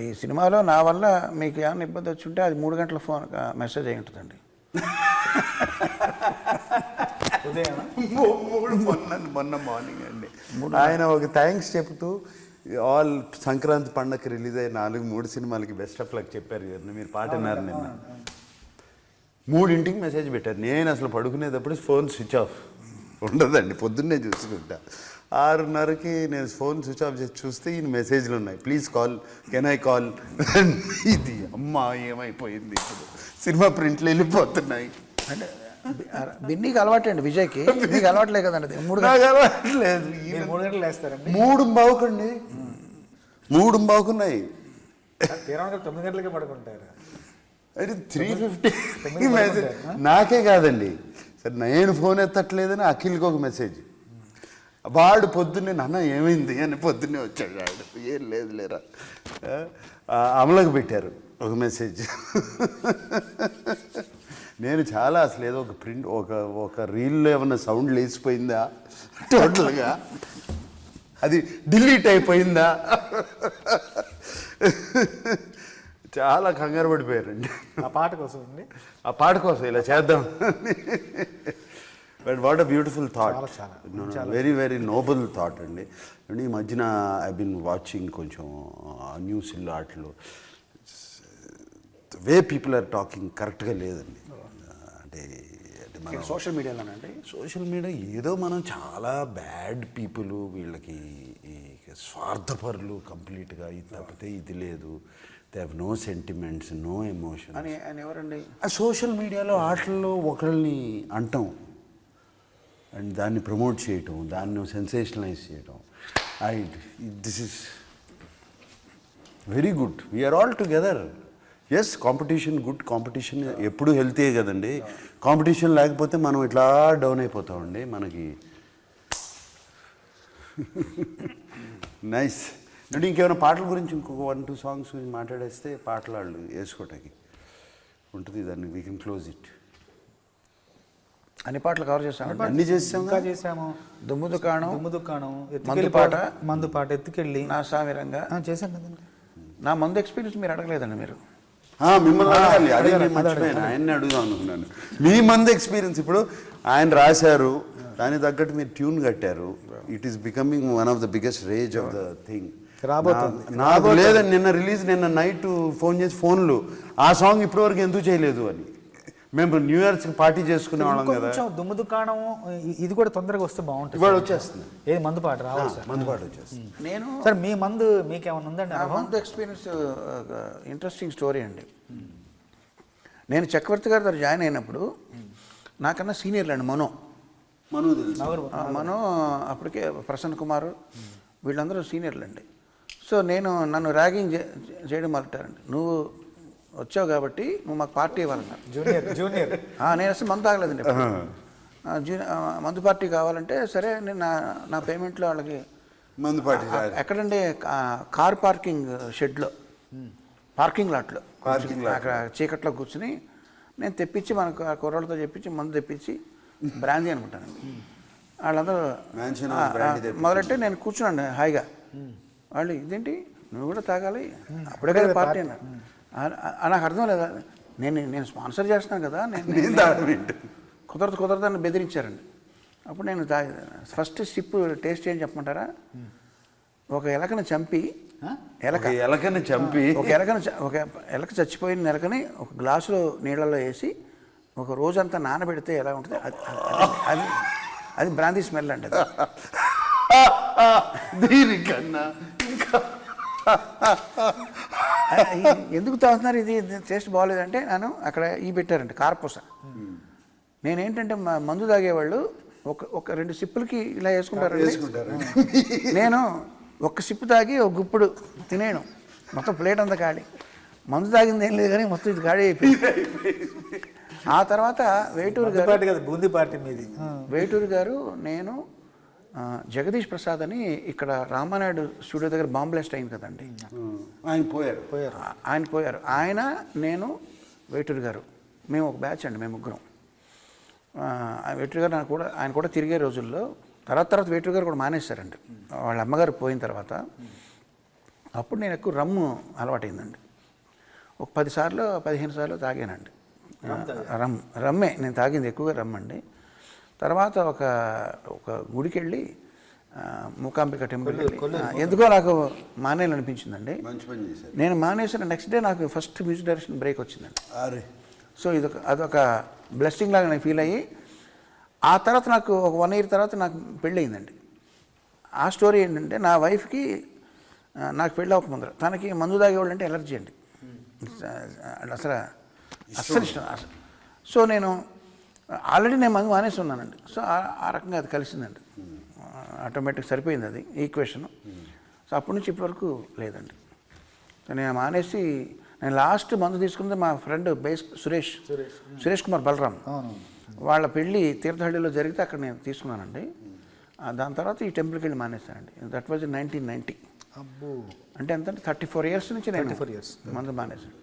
ఈ సినిమాలో నా వల్ల మీకు ఏమైనా ఇబ్బంది వచ్చి ఉంటే అది 3 గంటల ఫోన్ మెసేజ్ అయి ఉంటుందండి. మొన్న మార్నింగ్ అండి ఆయన ఒక థ్యాంక్స్ చెప్తూ, ఆల్ సంక్రాంతి పండగకి రిలీజ్ అయ్యి 3 సినిమాలకి బెస్ట్ ఆఫ్ లక్ చెప్పారు కదా, మీరు పాట విన్నారు నిన్న. 3ంటికి మెసేజ్ పెట్టారు. నేను అసలు పడుకునేటప్పుడు ఫోన్ స్విచ్ ఆఫ్ ఉండదండి, పొద్దున్నే చూసుకుంటా. 6:30కి నేను ఫోన్ స్విచ్ ఆఫ్ చేసి చూస్తే ఈయన మెసేజ్లు ఉన్నాయి, please call, can I call. ఇది అమ్మ ఏమైపోయింది, ఇప్పుడు సినిమా ప్రింట్లు వెళ్ళిపోతున్నాయి. అంటే బిన్నీకి అలవాటు అండి, విజయ్కి. మీకు అలవాట్లే కదండి. 3 అలవాట్లేదు. 3 గంటలు వేస్తారండి. 3:15 3:15 9 గంటలకే పడుకుంటారు. అయితే 3:50 మెసేజ్ నాకే కాదండి సార్, నేను ఫోన్ ఎత్తట్లేదని అఖిల్కి ఒక మెసేజ్. వాడు పొద్దున్నే నాన్న ఏమైంది అని పొద్దున్నే వచ్చాడు. వాడు ఏం లేదు లేరా, అమలకు పెట్టారు ఒక మెసేజ్. నేను చాలా అసలు ఏదో ఒక ప్రింట్ ఒక రీల్లో ఏమన్నా సౌండ్ లేచిపోయిందా టోటల్గా, అది డిలీట్ అయిపోయిందా, చాలా కంగారు పడిపోయారండి ఆ పాట కోసం అండి. ఆ పాట కోసం ఇలా చేద్దాం. But what a beautiful thought, very very Nobel thought అండి. అండ్ ఈ మధ్యన ఐ బిన్ వాచింగ్ కొంచెం న్యూస్ ఆటలు, వే పీపుల్ ఆర్ టాకింగ్ కరెక్ట్గా లేదండి. అంటే మన సోషల్ మీడియాలోనండి, సోషల్ మీడియా ఏదో మనం చాలా బ్యాడ్ పీపుల్, వీళ్ళకి స్వార్థపరులు కంప్లీట్గా, ఇది తప్పితే ఇది లేదు, they have no sentiments, no emotion అని ఎవరండి. ఆ సోషల్ మీడియాలో ఆటల్లో ఒకళ్ళని అంటాం అండ్ దాన్ని ప్రమోట్ చేయటం, దాన్ని సెన్సేషనలైజ్ చేయటం. This is very good, we're all together. Yes, competition good, competition ఎప్పుడు హెల్తీయే కదండి. కాంపిటీషన్ లేకపోతే మనం ఇట్లా డౌన్ అయిపోతామండి. మనకి నైస్. అంటే ఇంకేమైనా పాటల గురించి ఇంకొక 1-2 సాంగ్స్ గురించి మాట్లాడేస్తే పాటలు వాళ్ళు వేసుకోవటానికి ఉంటుంది. దాన్ని వీ కెన్ క్లోజ్ ఇట్. అన్ని పాటలు కవర్ చేస్తాను, అన్ని చేసాము. దుమ్ము దుకాణం, మందు పాట, ఎత్తుకెళ్ళి, నా సామిరంగా చేశాను కదండి. నా మందు ఎక్స్పీరియన్స్ మీరు అడగలేదండి. మీరు మిమ్మల్ని అడగాలి, అదే మర్చిపోయాను, ఆయన్ని అడుగుదాం అనుకున్నాను. మీ మంది ఎక్స్పీరియన్స్ ఇప్పుడు ఆయన రాశారు, దానికి తగ్గట్టు మీరు ట్యూన్ కట్టారు. It is becoming one of the biggest rage of the thing. రాబోతుంది. నాకు లేదని నిన్న నైట్ ఫోన్ చేసి ఫోన్లు ఆ సాంగ్ ఇప్పటివరకు ఎందుకు చేయలేదు అని. మేము న్యూ ఇయర్స్ పార్టీ చేసుకునే వాళ్ళం కదా. కొంచెం దుమ్ము దుకాణం ఇది కూడా తొందరగా వస్తే బాగుంటుంది. ఇవాళ వచ్చేస్తుంది. ఏది మందుపాటు రావాలి సార్. మందుపాటు వచ్చేస్తుంది. నేను సార్ మీ మందు మీకేమైనా ఉందండి? మందు ఎక్స్పీరియన్స్ ఇంట్రెస్టింగ్ స్టోరీ అండి. నేను చక్రవర్తి గారి దగ్గర జాయిన్ అయినప్పుడు నాకన్నా సీనియర్లు అండి. మనో అప్పటికే ప్రసన్న కుమార్ వీళ్ళందరూ సీనియర్లు అండి. సో నన్ను ర్యాగింగ్ చేయడం మొదలెట్టారండి. నువ్వు వచ్చావు కాబట్టి నువ్వు మాకు పార్టీ ఇవ్వాలన్నారు. జూనియర్ నేను అసలు మందు తాగలేదండి. మందు పార్టీ కావాలంటే సరే నేను నా పేమెంట్లో వాళ్ళకి మందు పార్టీ ఎక్కడంటే కార్ పార్కింగ్ షెడ్లో పార్కింగ్ లాట్లో అక్కడ చీకట్లో కూర్చుని నేను తెప్పించి మనకు ఆ కుర్రోళ్ళతో చెప్పించి మందు తెప్పించి బ్రాందీ అనుకుంటానండి. వాళ్ళందరూ మొదలెట్టి నేను కూర్చున్నాను హాయిగా. వాళ్ళు ఇదేంటి నువ్వు కూడా తాగాలి అప్పుడే కదా పార్టీ అన్నారు. నాకు అర్థం లేదా, నేను స్పాన్సర్ చేస్తున్నాను కదా, నేను కుదరదని బెదిరించారండి. అప్పుడు నేను ఫస్ట్ సిప్ టేస్ట్ ఏం చెప్పమంటారా? ఒక ఎలకను చంపి ఒక ఎలక చచ్చిపోయిన ఎలకని ఒక గ్లాసులో నీళ్ళలో వేసి ఒక రోజంతా నానబెడితే ఎలా ఉంటుంది అది బ్రాందీ స్మెల్ అండి. దీనికన్నా ఎందుకు తాగుతున్నారు, ఇది టేస్ట్ బాగోలేదంటే నేను అక్కడ పెట్టారండి కార్పూస. నేనేంటంటే మందు తాగేవాళ్ళు ఒక 2 సిప్పులకి ఇలా వేసుకుంటారు. నేను ఒక్క సిప్పు తాగి ఒక గుప్పుడు తినేను, మొత్తం ప్లేట్ అంతా ఖాళీ. మందు తాగింది ఏం లేదు కానీ మొత్తం ఇది ఖాళీ అయిపోయింది. ఆ తర్వాత వేటూరు గారు బూందీ పార్టీ మీది. వేటూరు గారు నేను జగదీష్ ప్రసాద్ అని ఇక్కడ రామానాయుడు స్టూడియో దగ్గర బాంబ్ బ్లాస్ట్ అయింది కదండి, ఆయన పోయారు. ఆయన నేను వేటూరు గారు మేము ఒక బ్యాచ్ అండి, మేము ముగ్గురం. వేటూరు గారు ఆయన కూడా తిరిగే రోజుల్లో తర్వాత వేటూరు గారు కూడా మానేశారండి వాళ్ళ అమ్మగారు పోయిన తర్వాత. అప్పుడు నేను ఎక్కువ రమ్ము అలవాటైందండి. ఒక 10 సార్లు 15 సార్లు తాగానండి రమ్మే. నేను తాగింది ఎక్కువగా రమ్మండి. తర్వాత ఒక గుడికి వెళ్ళి మూకాంబిక టెంపుల్ ఎందుకో నాకు మానేయాలనిపించిందండి. నేను మానేసిన నెక్స్ట్ డే నాకు ఫస్ట్ మ్యూజిక్ డైరెక్షన్ బ్రేక్ వచ్చిందండి. సో అదొక బ్లెస్సింగ్ లాగా నేను ఫీల్ అయ్యి ఆ తర్వాత నాకు ఒక 1 year తర్వాత నాకు పెళ్ళి అయిందండి. ఆ స్టోరీ ఏంటంటే నా వైఫ్కి నాకు పెళ్ళి అవ్వకముందర తనకి మందు తాగేవాళ్ళు అంటే ఎలర్జీ అండి, అస్సలు ఇష్టం. సో నేను ఆల్రెడీ నేను మందు మానేసి ఉన్నానండి. సో ఆ రకంగా అది కలిసిందండి, ఆటోమేటిక్ సరిపోయింది అది ఈక్వేషన్. సో అప్పటి నుంచి ఇప్పటివరకు లేదండి. సో నేను మానేసి నేను లాస్ట్ మందు తీసుకుంది మా ఫ్రెండ్ సురేష్ కుమార్ బలరాం వాళ్ళ పెళ్ళి తీర్థహಳ್ಳಿలో జరిగితే అక్కడ నేను తీసుకున్నానండి. దాని తర్వాత ఈ టెంపుల్కి వెళ్ళి మానేస్తానండి. That was 1990. అంటే ఎంత 34 years నుంచి నేను మందు మానేసాను.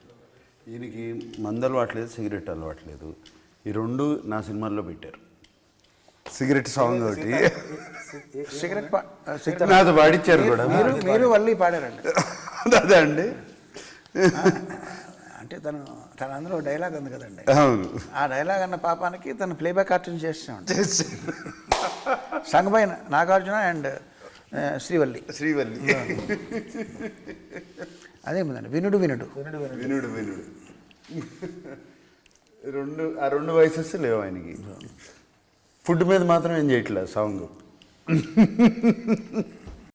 ఈయనకి మందు అలవాట్లేదు, సిగరెట్ అలవాట్లేదు. ఈ 2 నా సినిమాల్లో పెట్టారు. సిగరెట్ సాంగ్ ఒకటి సిగరెట్ నాతో పాడిచ్చారు కూడా. మీరు మళ్ళీ పాడారండి. అదే అండి, అంటే తను అందులో డైలాగ్ ఉంది కదండి, అవును. ఆ డైలాగ్ అన్న పాపానికి తను ప్లేబ్యాక్ ఆర్టిస్ట్ చేసామండి. సంగమైన నాగార్జున అండ్ శ్రీవల్లి అదేమిందండి వినుడు 2 వయసెస్ లేవు ఆయనకి. ఫుడ్ మీద మాత్రం ఏం చేయట్లేదు సాంగ్.